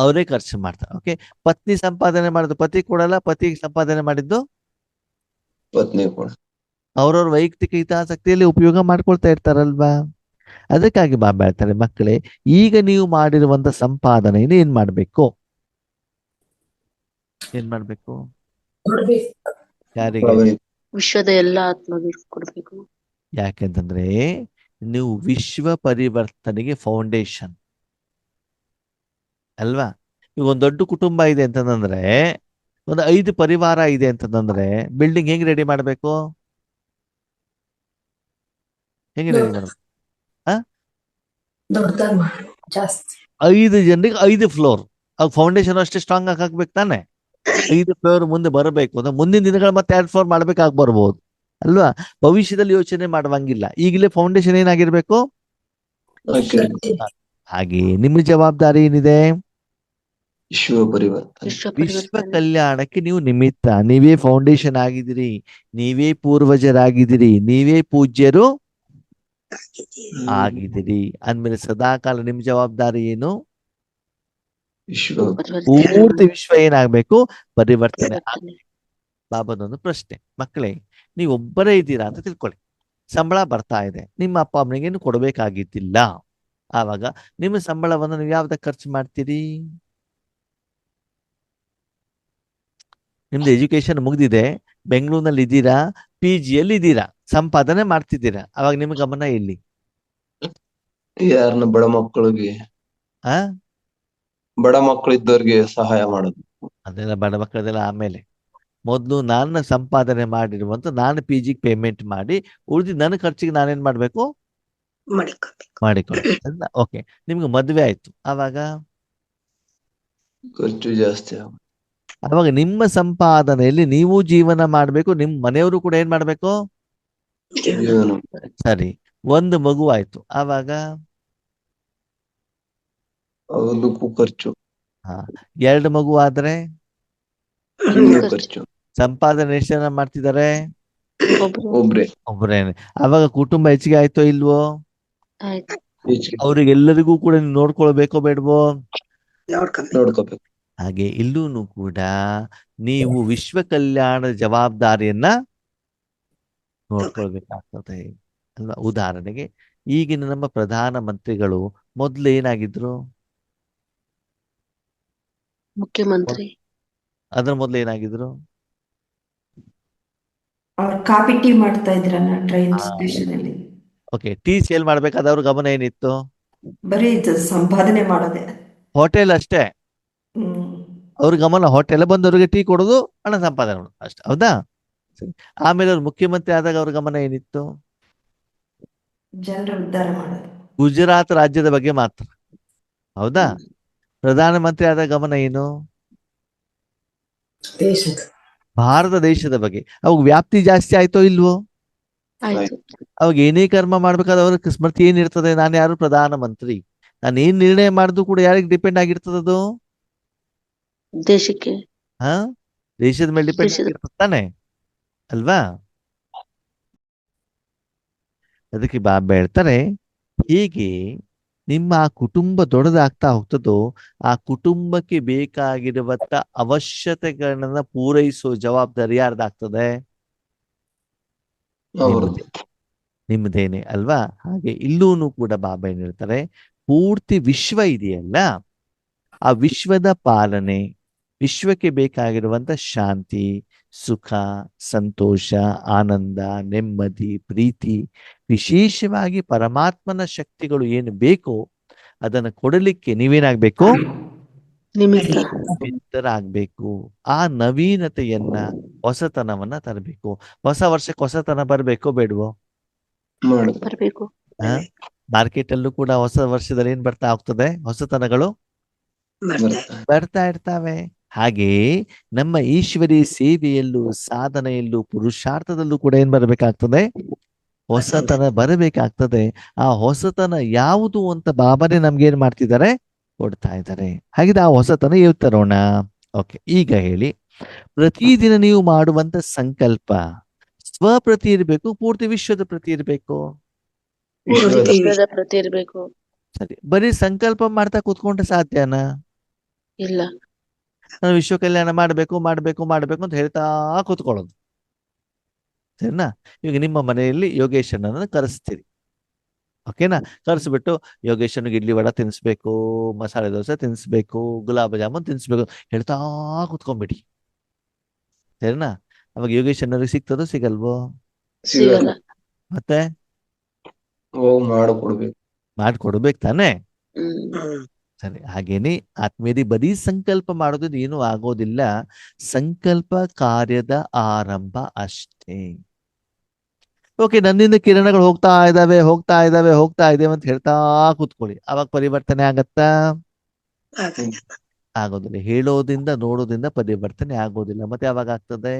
S1: ಅವರೇ ಖರ್ಚು ಮಾಡ್ತಾರೆ. ಓಕೆ, ಪತ್ನಿ ಸಂಪಾದನೆ ಮಾಡಿದ್ದು ಪತಿ ಕೊಡಲ್ಲ, ಪತಿ ಸಂಪಾದನೆ ಮಾಡಿದ್ದು
S2: ಪತ್ನಿ ಕೂಡ
S1: ಅವ್ರವ್ರ ವೈಯಕ್ತಿಕ ಹಿತಾಸಕ್ತಿಯಲ್ಲಿ ಉಪಯೋಗ ಮಾಡ್ಕೊಳ್ತಾ ಇರ್ತಾರಲ್ವಾ? ಅದಕ್ಕಾಗಿ ಬಾಬಾ ಹೇಳ್ತಾರೆ, ಮಕ್ಕಳೇ ಈಗ ನೀವು ಮಾಡಿರುವಂತ ಸಂಪಾದನೆಯನ್ನು ಏನ್ ಮಾಡ್ಬೇಕು? ಯಾರಿಗೆ?
S6: ವಿಶ್ವದ ಎಲ್ಲ ಆತ್ಮಗಳಿಗೆ ಕೊಡ್ಬೇಕು.
S1: ಯಾಕೆಂತಂದ್ರೆ ನೀವು ವಿಶ್ವ ಪರಿವರ್ತನೆಗೆ ಫೌಂಡೇಶನ್ ಅಲ್ವಾ? ಈಗ ಒಂದ್ ದೊಡ್ಡ ಕುಟುಂಬ ಇದೆ ಅಂತಂದ್ರೆ, ಒಂದು 5 ಪರಿವಾರ ಇದೆ ಅಂತಂದ್ರೆ ಬಿಲ್ಡಿಂಗ್ ಹೆಂಗ್ ರೆಡಿ ಮಾಡ್ಬೇಕು? ಹೆಂಗ್ ರೆಡಿ ಮಾಡ್ಬೇಕು? 5 ಜನರಿಗೆ 5 ಫ್ಲೋರ್, ಅವಾಗ ಫೌಂಡೇಶನ್ ಅಷ್ಟೇ ಸ್ಟ್ರಾಂಗ್ ಆಗಿ ಹಾಕ್ಬೇಕು ತಾನೆ? 5 ಫ್ಲೋರ್ ಮುಂದೆ ಬರಬೇಕು ಅಂದ್ರೆ ಮುಂದಿನ ದಿನಗಳು ಮತ್ತೆ 2 ಫ್ಲೋರ್ ಮಾಡ್ಬೇಕಾಗಿ ಬರ್ಬೋದು ಅಲ್ವಾ? ಭವಿಷ್ಯದಲ್ಲಿ ಯೋಚನೆ ಮಾಡುವಂಗಿಲ್ಲ, ಈಗಲೇ ಫೌಂಡೇಶನ್ ಏನಾಗಿರ್ಬೇಕು? ಹಾಗೆ ನಿಮ್ಮ ಜವಾಬ್ದಾರಿ ಏನಿದೆ? ವಿಶ್ವ ಕಲ್ಯಾಣಕ್ಕೆ ನೀವು ನಿಮಿತ್ತ, ನೀವೇ ಫೌಂಡೇಶನ್ ಆಗಿದ್ದೀರಿ, ನೀವೇ ಪೂರ್ವಜರಾಗಿದ್ದೀರಿ, ನೀವೇ ಪೂಜ್ಯರು ಆಗಿದ್ದೀರಿ ಅಂದ್ಮೇಲೆ ಸದಾಕಾಲ ನಿಮ್ ಜವಾಬ್ದಾರಿ ಏನು? ಪೂರ್ತಿ ವಿಶ್ವ ಏನಾಗ್ಬೇಕು? ಪರಿವರ್ತನೆ. ಬಾಬಾದೊಂದು ಪ್ರಶ್ನೆ, ಮಕ್ಕಳೇ ನೀವು ಒಬ್ಬರೇ ಇದ್ದೀರಾ ಅಂತ ತಿಳ್ಕೊಳ್ಳಿ, ಸಂಬಳ ಬರ್ತಾ ಇದೆ, ನಿಮ್ಮ ಅಪ್ಪ ಅಮ್ಮನಿಗೆ ಏನು ಕೊಡಬೇಕಾಗಿದ್ದಿಲ್ಲ, ಆವಾಗ ನಿಮ್ಮ ಸಂಬಳವನ್ನು ನೀವು ಯಾವ್ದಕ್ಕೆ ಖರ್ಚು ಮಾಡ್ತೀರಿ? ನಿಮ್ದು ಎಜುಕೇಶನ್ ಮುಗ್ದಿದೆ, ಬೆಂಗಳೂರಿನಲ್ಲಿ ಇದ್ದೀರಾ, PG ಯಲ್ಲಿ ಇದ್ದೀರಾ, ಸಂಪಾದನೆ ಮಾಡ್ತಿದ್ದೀರಾ, ಅವಾಗ ನಿಮ್ಮ ಗಮನ ಎಲ್ಲಿ?
S2: ಯಾರನ್ನ ಬಡ ಮಕ್ಕಳಿಗೆ,
S1: ಆ
S2: ಬಡ ಮಕ್ಕಳು ಇದ್ದವ್ರಿಗೆ ಸಹಾಯ ಮಾಡೋದು.
S1: ಅದೆಲ್ಲ ಬಡ ಮಕ್ಕಳದೆಲ್ಲ ಆಮೇಲೆ. ಮೊದಲು ನಾನು ಸಂಪಾದನೆ ಮಾಡಿರುವಂತ ನಾನು PGಗೆ ಪೇಮೆಂಟ್ ಮಾಡಿ ಉಳಿದು ನನ್ನ ಖರ್ಚಿಗೆ ನಾನೇನ್ ಮಾಡ್ಬೇಕು? ಮಾಡಿಕೊಳ್ಳ. ಓಕೆ, ನಿಮ್ಗೆ ಮದ್ವೆ ಆಯ್ತು, ಆವಾಗ
S2: ಖರ್ಚು ಜಾಸ್ತಿ ಆಗುತ್ತೆ.
S1: ಅವಾಗ ನಿಮ್ಮ ಸಂಪಾದನೆಯಲ್ಲಿ ನೀವು ಜೀವನ ಮಾಡ್ಬೇಕು, ನಿಮ್ ಮನೆಯವರು ಕೂಡ ಏನ್ ಮಾಡ್ಬೇಕು?
S2: ಜೀವನ
S1: ಸರಿ, ಒಂದು ಮಗು ಆಯ್ತು, ಆವಾಗ
S2: ಅದಕ್ಕೂ ಖರ್ಚು,
S1: 2 ಮಗು ಆದ್ರೆ
S2: ಇನ್ನೂ ಖರ್ಚು.
S1: ಸಂಪಾದನೆ ಎಷ್ಟು ಜನ ಮಾಡ್ತಿದ್ದಾರೆ?
S2: ಒಬ್ರೆ
S1: ಒಬ್ಬರೇನೆ. ಅವಾಗ ಕುಟುಂಬ ಹೆಚ್ಚಿಗೆ ಆಯ್ತೋ ಇಲ್ವೋ?
S6: ಆಯ್ತು.
S2: ಹೆಚ್ಚಿಗೆ
S1: ಅವ್ರಿಗೆಲ್ಲರಿಗೂ ಕೂಡ ನೀವು ನೋಡ್ಕೊಳ್ಬೇಕೋ ಬೇಡವೋ?
S2: ನೋಡ್ಕೋಬೇಕು.
S1: ಹಾಗೆ ಇಲ್ಲೂ ಕೂಡ ನೀವು ವಿಶ್ವ ಕಲ್ಯಾಣದ ಜವಾಬ್ದಾರಿಯನ್ನ ನೋಡ್ಕೊಳ್ಬೇಕಾಗ್ತದೆ ಅಲ್ವಾ? ಉದಾಹರಣೆಗೆ ಈಗಿನ ನಮ್ಮ ಪ್ರಧಾನ ಮಂತ್ರಿಗಳು ಮೊದ್ಲು ಏನಾಗಿದ್ರು?
S6: ಮುಖ್ಯಮಂತ್ರಿ.
S1: ಅದ್ರ ಮೊದ್ಲು ಏನಾಗಿದ್ರು?
S5: ಅವ್ರು ಕಾಫಿ ಟೀ ಮಾಡ್ತಾ ಇದ್ರಲ್ಲ ಟ್ರೈನ್ ಸ್ಟೇಷನ್ ಅಲ್ಲಿ.
S1: ಓಕೆ, ಟೀ ಸೇಲ್ ಮಾಡ್ಬೇಕಾದ್ರೆ ಅವ್ರ ಗಮನ ಏನಿತ್ತು?
S5: ಬರೀ ಸಂಪಾದನೆ ಮಾಡೋದೆ.
S1: ಹೋಟೆಲ್ ಅಷ್ಟೇ, ಅವ್ರ ಗಮನ ಹೋಟೆಲ್ ಬಂದವರಿಗೆ ಟೀ ಕೊಡೋದು, ಹಣ ಸಂಪಾದನೆ ಮಾಡೋದು ಅಷ್ಟೇ, ಹೌದಾ? ಸರಿ. ಆಮೇಲೆ ಅವ್ರು ಮುಖ್ಯಮಂತ್ರಿ ಆದಾಗ ಅವ್ರ ಗಮನ ಏನಿತ್ತು?
S5: ಜನರ ಉದ್ಧಾರ ಮಾಡೋದು.
S1: ಗುಜರಾತ್ ರಾಜ್ಯದ ಬಗ್ಗೆ ಮಾತ್ರ, ಹೌದಾ? ಪ್ರಧಾನಮಂತ್ರಿ ಆದ ಗಮನ ಏನು?
S5: ದೇಶದ
S1: ಭಾರತ ದೇಶದ ಬಗ್ಗೆ. ಅವಾಗ ವ್ಯಾಪ್ತಿ ಜಾಸ್ತಿ ಆಯ್ತೋ ಇಲ್ವೋ?
S6: ಆಯ್ತು.
S1: ಅವಾಗ ಏನೇ ಕರ್ಮ ಮಾಡ್ಬೇಕಾದ್ರೆ ಅವ್ರ ಸ್ಮೃತಿ ಏನಿರ್ತದೆ? ನಾನು ಯಾರು? ಪ್ರಧಾನಮಂತ್ರಿ. ನಾನು ಏನ್ ನಿರ್ಣಯ ಮಾಡಿದ್ರು ಕೂಡ ಯಾರಿಗೆ ಡಿಪೆಂಡ್ ಆಗಿರ್ತದದು?
S6: ದೇಶಕ್ಕೆ.
S1: ದೇಶದ ಮೇಲೆ ಡಿಪೆಂಡ್
S6: ದೇಶದ-
S1: ಆಗಿರ್ತದೆ ತಾನೆ, ಅಲ್ವಾ? ಅದಕ್ಕೆ ಬಾಬಾ ಹೇಳ್ತಾರೆ, ಹೀಗೆ ನಿಮ್ಮ ಆ ಕುಟುಂಬ ದೊಡ್ಡದಾಗ್ತಾ ಹೋಗ್ತದೋ ಆ ಕುಟುಂಬಕ್ಕೆ ಬೇಕಾಗಿರುವಂತ ಅವಶ್ಯಕತೆಗಳನ್ನ ಪೂರೈಸುವ ಜವಾಬ್ದಾರಿ ಯಾರ್ದಾಗ್ತದೆ?
S2: ಅವ್ರದ್ದು.
S1: ನಿಮ್ಮದೇನೆ ಅಲ್ವಾ? ಹಾಗೆ ಇಲ್ಲೂ ಕೂಡ ಬಾಬಾ ಏನ್ ಹೇಳ್ತಾರೆ, ಪೂರ್ತಿ ವಿಶ್ವ ಇದೆಯಲ್ಲ, ಆ ವಿಶ್ವದ ಪಾಲನೆ, ವಿಶ್ವಕ್ಕೆ ಬೇಕಾಗಿರುವಂತ ಶಾಂತಿ, ಸುಖ, ಸಂತೋಷ, ಆನಂದ, ನೆಮ್ಮದಿ, ಪ್ರೀತಿ, ವಿಶೇಷವಾಗಿ ಪರಮಾತ್ಮನ ಶಕ್ತಿಗಳು ಏನು ಬೇಕೋ ಅದನ್ನು ಕೊಡಲಿಕ್ಕೆ ನೀವೇನಾಗ್ಬೇಕು?
S6: ನಿಮಿತ್ತ.
S1: ನಿಮಿತ್ತರಾಗ್ಬೇಕು. ಆ ನವೀನತೆಯನ್ನ, ಹೊಸತನವನ್ನ ತರಬೇಕು. ಹೊಸ ವರ್ಷಕ್ಕೆ ಹೊಸತನ ಬರ್ಬೇಕೋ ಬೇಡವೋ?
S2: ಮಾಡೋದು.
S6: ಬರ್ಬೇಕು.
S1: ಮಾರ್ಕೆಟ್ ಅಲ್ಲೂ ಕೂಡ ಹೊಸ ವರ್ಷದಲ್ಲಿ ಏನ್ ಬರ್ತಾ ಹೋಗ್ತದೆ? ಹೊಸತನಗಳು
S2: ಬರ್ತಾ.
S1: ಬರ್ತಾ ಇರ್ತಾವೆ. ಹಾಗೆಯೇ ನಮ್ಮ ಈಶ್ವರಿ ಸೇವೆಯಲ್ಲೂ, ಸಾಧನೆಯಲ್ಲೂ, ಪುರುಷಾರ್ಥದಲ್ಲೂ ಕೂಡ ಏನ್ ಬರಬೇಕಾಗ್ತದೆ? ಹೊಸತನ ಬರಬೇಕಾಗ್ತದೆ. ಆ ಹೊಸತನ ಯಾವುದು ಅಂತ ಬಾಬಾನೇ ನಮ್ಗೆ ಏನ್ ಮಾಡ್ತಿದ್ದಾರೆ? ಕೊಡ್ತಾ ಇದ್ದಾರೆ. ಹಾಗಿದ್ರೆ ಆ ಹೊಸತನ ಎಲ್ಲಿ ತರೋಣ? ಓಕೆ, ಈಗ ಹೇಳಿ, ಪ್ರತಿದಿನ ನೀವು ಮಾಡುವಂತ ಸಂಕಲ್ಪ ಸ್ವಪ್ರತಿ ಇರ್ಬೇಕು, ಪೂರ್ತಿ ವಿಶ್ವದ ಪ್ರತಿ ಇರ್ಬೇಕು?
S6: ವಿಶ್ವದ ಪ್ರತಿ ಇರ್ಬೇಕು.
S1: ಸರಿ, ಬರೀ ಸಂಕಲ್ಪ ಮಾಡ್ತಾ ಕೂತ್ಕೊಂಡ್ರೆ ಸಾಧ್ಯನಾ?
S6: ಇಲ್ಲ.
S1: ನಾನು ವಿಶ್ವ ಕಲ್ಯಾಣ ಮಾಡ್ಬೇಕು ಮಾಡ್ಬೇಕು ಮಾಡ್ಬೇಕು ಅಂತ ಹೇಳ್ತಾ ಕೂತ್ಕೊಳ್ಳೋದು, ಸರಿನಾ? ಈಗ ನಿಮ್ಮ ಮನೆಯಲ್ಲಿ ಯೋಗೇಶನನ್ನು ಕರೆಸ್ತೀರಿ, ಓಕೆನಾ? ಕರೆಸ್ಬಿಟ್ಟು ಯೋಗೇಶನ್ಗೆ ಇಡ್ಲಿ ವಡ ತಿನ್ಸ್ಬೇಕು, ಮಸಾಲೆ ದೋಸೆ ತಿನ್ಸ್ಬೇಕು, ಗುಲಾಬ್ ಜಾಮೂನ್ ತಿನ್ಸ್ಬೇಕು ಹೇಳ್ತಾ ಕೂತ್ಕೊಂಡ್ಬಿಡಿ, ಸರಿನಾ? ಅವಾಗ ಯೋಗೇಶನ್ನವ್ರಿಗೆ ಸಿಗ್ತದೋ ಸಿಗಲ್ವೋ?
S6: ಸಿಗಲ್ಲ.
S1: ಮತ್ತೆ
S2: ಹೋಗಿ ಮಾಡಿಕೊಡ್ಬೇಕು.
S1: ಮಾಡ್ಕೊಡ್ಬೇಕು ತಾನೇ?
S6: ಹ್ಮ್.
S1: ಸರಿ, ಹಾಗೇನೆ ಆತ್ಮೀಯರಿ, ಬರೀ ಸಂಕಲ್ಪ ಮಾಡೋದು ಏನೂ ಆಗೋದಿಲ್ಲ. ಸಂಕಲ್ಪ ಕಾರ್ಯದ ಆರಂಭ ಅಷ್ಟೇ. ಓಕೆ, ನನ್ನಿಂದ ಕಿರಣಗಳು ಹೋಗ್ತಾ ಇದಾವೆ ಹೋಗ್ತಾ ಇದಾವೆ ಹೋಗ್ತಾ ಇದಾವೆ ಅಂತ ಹೇಳ್ತಾ ಕೂತ್ಕೊಳ್ಳಿ, ಅವಾಗ ಪರಿವರ್ತನೆ ಆಗತ್ತಾ? ಆಗೋದಿಲ್ಲ. ಹೇಳೋದ್ರಿಂದ ನೋಡೋದ್ರಿಂದ ಪರಿವರ್ತನೆ ಆಗೋದಿಲ್ಲ. ಮತ್ತೆ ಯಾವಾಗ ಆಗ್ತದೆ?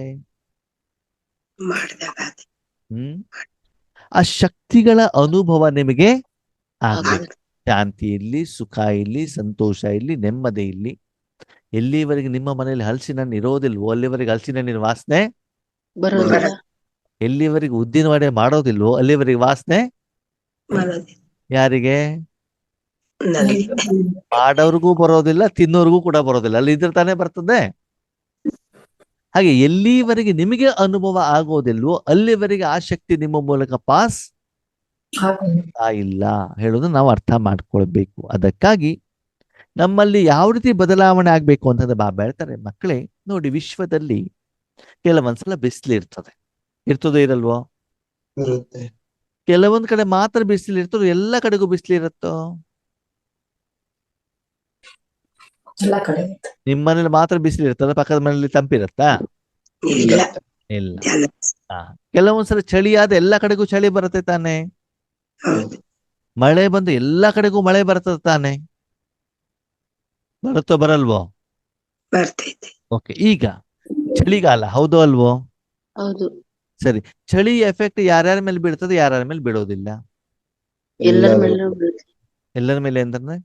S1: ಆ ಶಕ್ತಿಗಳ ಅನುಭವ ನಿಮಗೆ ಆಗ್ಬೇಕು. ಶಾಂತಿ ಇರ್ಲಿ, ಸುಖ ಇರ್ಲಿ, ಸಂತೋಷ ಇರ್ಲಿ, ನೆಮ್ಮದಿ ಇರ್ಲಿ. ಎಲ್ಲಿವರೆಗೆ ನಿಮ್ಮ ಮನೆಯಲ್ಲಿ ಹಲಸಿನ ಹಣ್ಣು ಇರೋದಿಲ್ವೋ ಅಲ್ಲಿವರೆಗೆ ಹಲಸಿನ ಹಣ್ಣಿನ ವಾಸನೆ
S6: ಬರೋದಿಲ್ಲ.
S1: ಎಲ್ಲಿವರೆಗೆ ಉದ್ದಿನ ವಡೆ ಮಾಡೋದಿಲ್ವೋ ಅಲ್ಲಿವರೆಗೆ ವಾಸನೆ ಯಾರಿಗೆ? ಮಾಡೋರ್ಗೂ ಬರೋದಿಲ್ಲ, ತಿನ್ನೋರ್ಗೂ ಕೂಡ ಬರೋದಿಲ್ಲ. ಅಲ್ಲಿ ಇದ್ರೆ ತಾನೇ ಬರ್ತದೆ. ಹಾಗೆ ಎಲ್ಲಿವರೆಗೆ ನಿಮಗೆ ಅನುಭವ ಆಗೋದಿಲ್ವೋ ಅಲ್ಲಿವರೆಗೆ ಆ ಶಕ್ತಿ ನಿಮ್ಮ ಮೂಲಕ ಪಾಸ್ ಆಗ್ತಾ ಇಲ್ಲ ಹೇಳೋದು ನಾವು ಅರ್ಥ ಮಾಡ್ಕೊಳ್ಬೇಕು. ಅದಕ್ಕಾಗಿ ನಮ್ಮಲ್ಲಿ ಯಾವ ರೀತಿ ಬದಲಾವಣೆ ಆಗ್ಬೇಕು ಅಂತಂದ್ರೆ ಬಾಬಾ ಹೇಳ್ತಾರೆ, ಮಕ್ಕಳೇ ನೋಡಿ, ವಿಶ್ವದಲ್ಲಿ ಕೆಲವೊಂದ್ಸಲ ಬಿಸಿಲು ಇರ್ತದೆ, ಇರ್ತದೋ ಇರಲ್ವೋ?
S2: ಇರುತ್ತೆ.
S1: ಕೆಲವೊಂದ್ ಕಡೆ ಮಾತ್ರ ಬಿಸಿಲು ಇರ್ತದೋ, ಎಲ್ಲ ಕಡೆಗೂ ಬಿಸಿಲು ಇರುತ್ತೋ?
S5: ಎಲ್ಲ ಕಡೆ
S1: ನಿಮ್ಮ ಮನೇಲಿ ಮಾತ್ರ ಬಿಸಿಲು ಇರ್ತದ, ಪಕ್ಕದ ಮನೇಲಿ ತಂಪಿರತ್ತಾ?
S5: ಇಲ್ಲ.
S1: ಇಲ್ಲ. ಕೆಲವೊಂದ್ಸಲ ಚಳಿ ಆದ ಎಲ್ಲ ಕಡೆಗೂ ಚಳಿ ಬರುತ್ತೆ ತಾನೆ?
S5: ಹೌದು.
S1: ಮಳೆ ಬಂದು ಎಲ್ಲಾ ಕಡೆಗೂ ಮಳೆ ಬರ್ತದೆ ತಾನೆ? ಬರುತ್ತೋ ಬರಲ್ವೋ?
S5: ಬರ್ತೈತೆ.
S1: ಓಕೆ, ಈಗ ಚಳಿಗಾಲ, ಹೌದೋ ಅಲ್ವೋ?
S6: ಹೌದು.
S1: ಸರಿ, ಚಳಿ ಎಫೆಕ್ಟ್ ಯಾರ್ಯಾರ ಮೇಲೆ ಬೀಳ್ತದೆ, ಯಾರ್ಯಾರ ಮೇಲೆ ಬೀಳೋದಿಲ್ಲ?
S6: ಎಲ್ಲರ ಮೇಲೆ ಬೀಳುತ್ತೆ.
S1: ಎಲ್ಲರ ಮೇಲೆ ಅಂತಂದ್ರೆ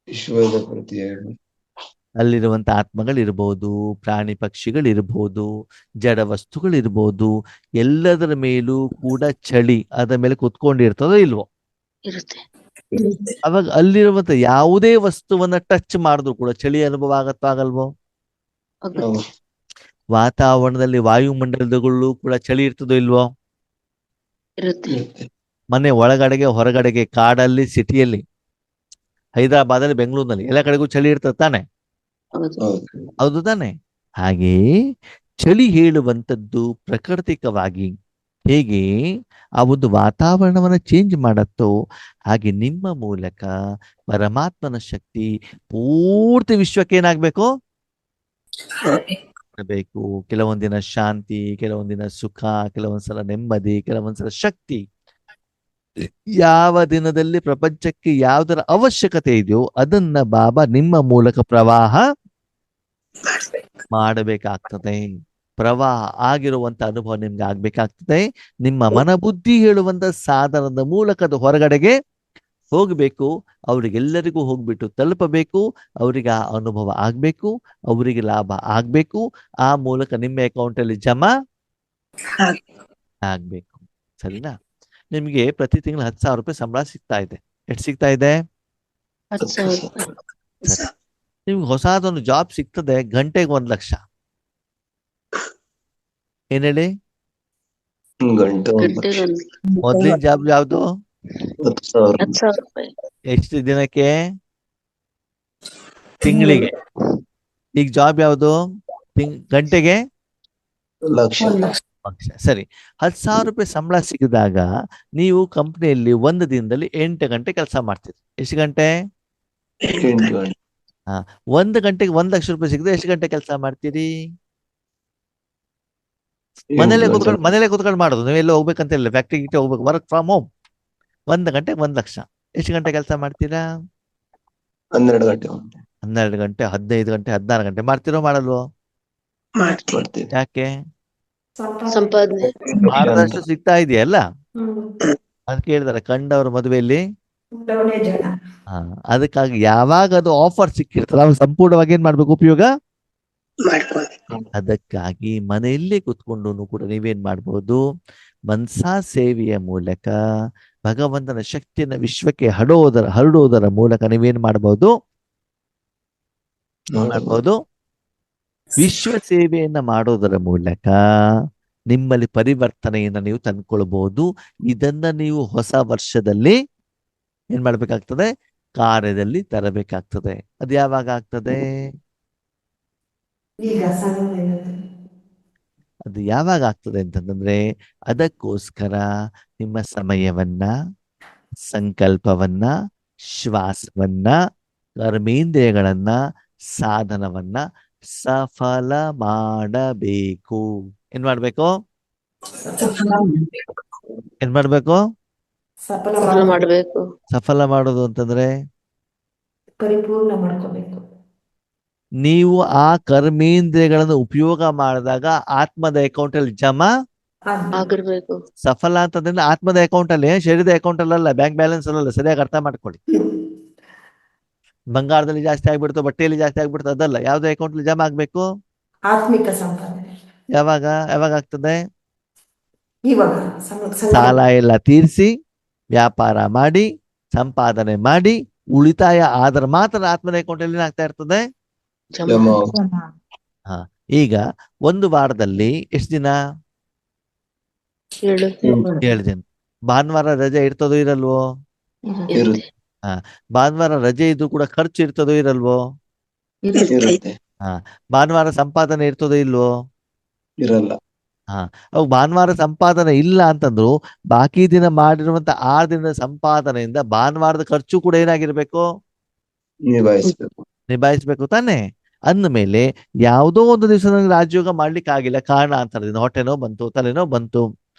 S2: ವಿಶ್ವದ ಪ್ರತಿಯೊಬ್ಬ
S1: ಅಲ್ಲಿರುವಂತ ಆತ್ಮಗಳಿರ್ಬೋದು, ಪ್ರಾಣಿ ಪಕ್ಷಿಗಳಿರ್ಬೋದು, ಜಡ ವಸ್ತುಗಳಿರ್ಬೋದು, ಎಲ್ಲದರ ಮೇಲೂ ಕೂಡ ಚಳಿ ಅದರ ಮೇಲೆ ಕುತ್ಕೊಂಡಿರ್ತದೋ ಇಲ್ವೋ?
S6: ಇರುತ್ತೆ.
S1: ಅವಾಗ ಅಲ್ಲಿರುವಂತ ಯಾವುದೇ ವಸ್ತುವನ್ನ ಟಚ್ ಮಾಡಿದ್ರು ಕೂಡ ಚಳಿ ಅನುಭವ ಆಗತ್ತೋ ಆಗಲ್ವೋ?
S6: ಆಗುತ್ತೆ.
S1: ವಾತಾವರಣದಲ್ಲಿ ವಾಯುಮಂಡಲದಲ್ಲೂ ಕೂಡ ಚಳಿ ಇರ್ತದೋ ಇಲ್ವೋ?
S6: ಇರುತ್ತೆ.
S2: ಇರುತ್ತೆ.
S1: ಮನೆ ಒಳಗಡೆಗೆ ಹೊರಗಡೆಗೆ, ಕಾಡಲ್ಲಿ, ಸಿಟಿಯಲ್ಲಿ, ಹೈದರಾಬಾದಲ್ಲಿ, ಬೆಂಗಳೂರಿನಲ್ಲಿ ಎಲ್ಲ ಕಡೆಗೂ ಚಳಿ ಇರ್ತದೆ ತಾನೆ?
S6: ಹೌದು.
S2: ಹೌದು.
S1: ಹೌದು ತಾನೆ? ಹಾಗೆಯೇ ಚಳಿ ಹೇಳುವಂಥದ್ದು ಪ್ರಾಕೃತಿಕವಾಗಿ ಹೇಗೆ ಆ ಒಂದು ವಾತಾವರಣವನ್ನ ಚೇಂಜ್ ಮಾಡತ್ತೋ, ಹಾಗೆ ನಿಮ್ಮ ಮೂಲಕ ಪರಮಾತ್ಮನ ಶಕ್ತಿ ಪೂರ್ತಿ ವಿಶ್ವಕ್ಕೆ ಏನಾಗ್ಬೇಕು? ಬೇಕು. ಕೆಲವೊಂದಿನ ಶಾಂತಿ, ಕೆಲವೊಂದಿನ ಸುಖ, ಕೆಲವೊಂದ್ಸಲ ನೆಮ್ಮದಿ, ಕೆಲವೊಂದ್ಸಲ ಶಕ್ತಿ. ಯಾವ ದಿನದಲ್ಲಿ ಪ್ರಪಂಚಕ್ಕೆ ಯಾವುದರ ಅವಶ್ಯಕತೆ ಇದೆಯೋ ಅದನ್ನ ಬಾಬಾ ನಿಮ್ಮ ಮೂಲಕ ಪ್ರವಾಹ ಮಾಡಬೇಕಾಗ್ತದೆ. ಪ್ರವಾಹ ಆಗಿರುವಂತ ಅನುಭವ ನಿಮ್ಗೆ ಆಗ್ಬೇಕಾಗ್ತದೆ. ನಿಮ್ಮ ಮನಬುದ್ಧಿ ಹೇಳುವಂತ ಸಾಧನದ ಮೂಲಕ ಅದು ಹೊರಗಡೆಗೆ ಹೋಗ್ಬೇಕು. ಅವರಿಗೆಲ್ಲರಿಗೂ ಹೋಗ್ಬಿಟ್ಟು ತಲುಪಬೇಕು. ಅವರಿಗೆ ಆ ಅನುಭವ ಆಗ್ಬೇಕು, ಅವರಿಗೆ ಲಾಭ ಆಗ್ಬೇಕು. ಆ ಮೂಲಕ ನಿಮ್ಮ ಅಕೌಂಟ್ ಅಲ್ಲಿ ಜಮಾ ಆಗ್ಬೇಕು. ಸರಿನಾ? ನಿಮ್ಗೆ ಪ್ರತಿ ತಿಂಗಳು 10,000 ರೂಪಾಯಿ ಸಂಬಳ ಸಿಗ್ತಾ ಇದೆ. ಎಷ್ಟು ಸಿಗ್ತಾ ಇದೆ?
S6: 10,000 ರೂಪಾಯಿ.
S1: ಸರಿ. ನಿಮ್ಗೆ ಹೊಸದೊಂದು ಜಾಬ್ ಸಿಗ್ತದೆ, ಗಂಟೆಗೆ 1,00,000. ಏನ್ ಹೇಳಿ?
S6: ಗಂಟೆಗೆ ಒಂದು
S1: ಮೊದ್ಲಿನ ಜಾಬ್ ಯಾವ್ದು?
S2: 10,000.
S6: 10,000 ರೂಪಾಯಿ.
S1: ಎಷ್ಟು ದಿನಕ್ಕೆ? ತಿಂಗಳಿಗೆ. ಈಗ ಜಾಬ್ ಯಾವ್ದು? ಗಂಟೆಗೆ
S2: ಲಕ್ಷ.
S1: ಸರಿ. 10,000 ರೂಪಾಯಿ ಸಂಬಳ ಸಿಕ್ಕಿದಾಗ ನೀವು ಕಂಪ್ನಿಯಲ್ಲಿ ಒಂದು ದಿನದಲ್ಲಿ 8 ಗಂಟೆ ಕೆಲಸ ಮಾಡ್ತೀರಿ. ಎಷ್ಟು ಗಂಟೆ?
S2: 8 ಗಂಟೆ.
S1: ಒಂದು ಗಂಟೆಗೆ 1,00,000 ರೂಪಾಯಿ ಸಿಕ್ಕಿದ್ರೆ ಎಷ್ಟು ಗಂಟೆ ಕೆಲಸ ಮಾಡ್ತೀರಿ? ಮನೇಲೆ ಕೂತ್ಕೊಂಡು ಮಾಡೋದು. ನೀವೆಲ್ಲ ಹೋಗ್ಬೇಕಂತ ಇಲ್ಲ, ಫ್ಯಾಕ್ಟ್ರಿ ಗಿಟ್ಟಿ ಹೋಗ್ಬೇಕು, ವರ್ಕ್ ಫ್ರಮ್ ಹೋಮ್. 1 ಗಂಟೆಗೆ 1,00,000. ಎಷ್ಟು ಗಂಟೆ ಕೆಲಸ ಮಾಡ್ತೀರಾ?
S2: 12 ಗಂಟೆ.
S1: 12 ಗಂಟೆ, 15 ಗಂಟೆ, 16 ಗಂಟೆ ಮಾಡ್ತೀರೋ ಮಾಡಲ್ವೋ?
S2: ಮಾಡ್ತೀವಿ.
S1: ಯಾಕೆ?
S6: ಸಂಪಾದನೆ
S1: ಆದಷ್ಟು ಸಿಗ್ತಾ ಇದೆಯಲ್ಲ, ಅದಕ್ಕೆ ಹೇಳಿದಾರೆ ಕಂಡವ್ರ ಮದುವೆಯಲ್ಲಿ. ಅದಕ್ಕಾಗಿ ಯಾವಾಗ ಅದು ಆಫರ್ ಸಿಕ್ಕಿರ್ತದೆ ಅವಾಗ ಸಂಪೂರ್ಣವಾಗಿ ಏನ್ ಮಾಡ್ಬೇಕು? ಉಪಯೋಗ. ಅದಕ್ಕಾಗಿ ಮನೆಯಲ್ಲೇ ಕುತ್ಕೊಂಡು ಕೂಡ ನೀವೇನ್ ಮಾಡ್ಬೋದು? ಮನ್ಸಾ ಸೇವೆಯ ಮೂಲಕ ಭಗವಂತನ ಶಕ್ತಿಯನ್ನ ವಿಶ್ವಕ್ಕೆ ಹರಡೋದರ ಮೂಲಕ ನೀವೇನ್ ಮಾಡ್ಬೋದು? ವಿಶ್ವ ಸೇವೆಯನ್ನ ಮಾಡೋದರ ಮೂಲಕ ನಿಮ್ಮಲ್ಲಿ ಪರಿವರ್ತನೆಯನ್ನ ನೀವು ತಂದ್ಕೊಳ್ಬಹುದು. ಇದನ್ನ ನೀವು ಹೊಸ ವರ್ಷದಲ್ಲಿ ಏನ್ ಮಾಡ್ಬೇಕಾಗ್ತದೆ? ಕಾರ್ಯದಲ್ಲಿ ತರಬೇಕಾಗ್ತದೆ. ಅದು ಯಾವಾಗ ಆಗ್ತದೆ? ಅದು ಯಾವಾಗ ಆಗ್ತದೆ ಅಂತಂದ್ರೆ, ಅದಕ್ಕೋಸ್ಕರ ನಿಮ್ಮ ಸಮಯವನ್ನ, ಸಂಕಲ್ಪವನ್ನ, ಶ್ವಾಸವನ್ನ, ಕರ್ಮೇಂದ್ರಿಯಗಳನ್ನ, ಸಾಧನವನ್ನ ಸಫಲ ಮಾಡಬೇಕು. ಏನ್ ಮಾಡ್ಬೇಕು?
S6: ಸಫಲ ಮಾಡಬೇಕು.
S1: ಸಫಲ ಮಾಡೋದು ಅಂತಂದ್ರೆ
S5: ಪರಿಪೂರ್ಣ ಮಾಡ್ಕೋಬೇಕು.
S1: ನೀವು ಆ ಕರ್ಮೇಂದ್ರಿಯಗಳನ್ನು ಉಪಯೋಗ ಮಾಡಿದಾಗ ಆತ್ಮದ ಅಕೌಂಟ್ ಅಲ್ಲಿ ಜಮಾ
S6: ಆಗಿರ್ಬೇಕು.
S1: ಸಫಲ ಅಂತಂದ್ರೆ ಆತ್ಮದ ಅಕೌಂಟ್ ಅಲ್ಲಿ, ಶರೀರದ ಅಕೌಂಟ್ ಅಲ್ಲ, ಬ್ಯಾಂಕ್ ಬ್ಯಾಲೆನ್ಸ್ ಅಲ್ಲ. ಸರಿಯಾಗಿ ಅರ್ಥ ಮಾಡ್ಕೊಳ್ಳಿ. ಬಂಗಾರದಲ್ಲಿ ಜಾಸ್ತಿ ಆಗ್ಬಿಡ್ತು, ಬಟ್ಟೆಯಲ್ಲಿ ಜಾಸ್ತಿ ಆಗ್ಬಿಡ್ತು, ಅದಲ್ಲ. ಯಾವ್ದು ಅಕೌಂಟ್ ಅಲ್ಲಿ ಜಮಾ ಆಗ್ಬೇಕು?
S5: ಆತ್ಮಿಕ ಸಂಪಾದನೆ.
S1: ಯಾವಾಗ ಆಗ್ತದೆ?
S5: ಇವಾಗ
S1: ಸಾಲ ಎಲ್ಲ ತೀರಿಸಿ, ವ್ಯಾಪಾರ ಮಾಡಿ, ಸಂಪಾದನೆ ಮಾಡಿ, ಉಳಿತಾಯ ಆದ್ರೆ ಮಾತ್ರ ಆತ್ಮದ ಅಕೌಂಟ್ ಅಲ್ಲಿ ಏನಾಗ್ತಾ ಇರ್ತದೆ? ಈಗ ಒಂದು ವಾರದಲ್ಲಿ ಎಷ್ಟು ದಿನ?
S6: 7
S1: 7 ದಿನ. ಭಾನುವಾರ ರಜೆ ಇರ್ತದೋ ಇರಲ್ವೋ?
S4: ಇರುತ್ತೆ.
S2: ಇರುತ್ತೆ.
S1: ಹಾ, ಭಾನುವಾರ ರಜೆ ಇದ್ದು ಕೂಡ ಖರ್ಚು ಇರ್ತದೋ ಇರಲ್ವೋ?
S2: ಇರುತ್ತೆ.
S1: ಹಾ, ಭಾನುವಾರ ಸಂಪಾದನೆ ಇರ್ತದೋ ಇಲ್ವೋ?
S2: ಇರಲ್ಲ.
S1: ಹಾ, ಅವು ಭಾನುವಾರ ಸಂಪಾದನೆ ಇಲ್ಲ ಅಂತಂದ್ರು ಬಾಕಿ ದಿನ ಮಾಡಿರುವಂತ 6 ದಿನದ ಸಂಪಾದನೆಯಿಂದ ಭಾನುವಾರದ ಖರ್ಚು ಕೂಡ ಏನಾಗಿರ್ಬೇಕು?
S2: ನಿಭಾಯಿಸ್ಬೇಕು.
S1: ನಿಭಾಯಿಸ್ಬೇಕು ತಾನೆ. ಅಂದಮೇಲೆ ಯಾವುದೋ ಒಂದು ದಿವಸ ನನಗೆ ರಾಜಯೋಗ ಮಾಡ್ಲಿಕ್ಕೆ ಆಗಿಲ್ಲ, ಕಾರಣಾಂತರದಿಂದ ಹೊಟ್ಟೆನೋ ಬಂತು, ತಲೆನೋ ಬಂತು,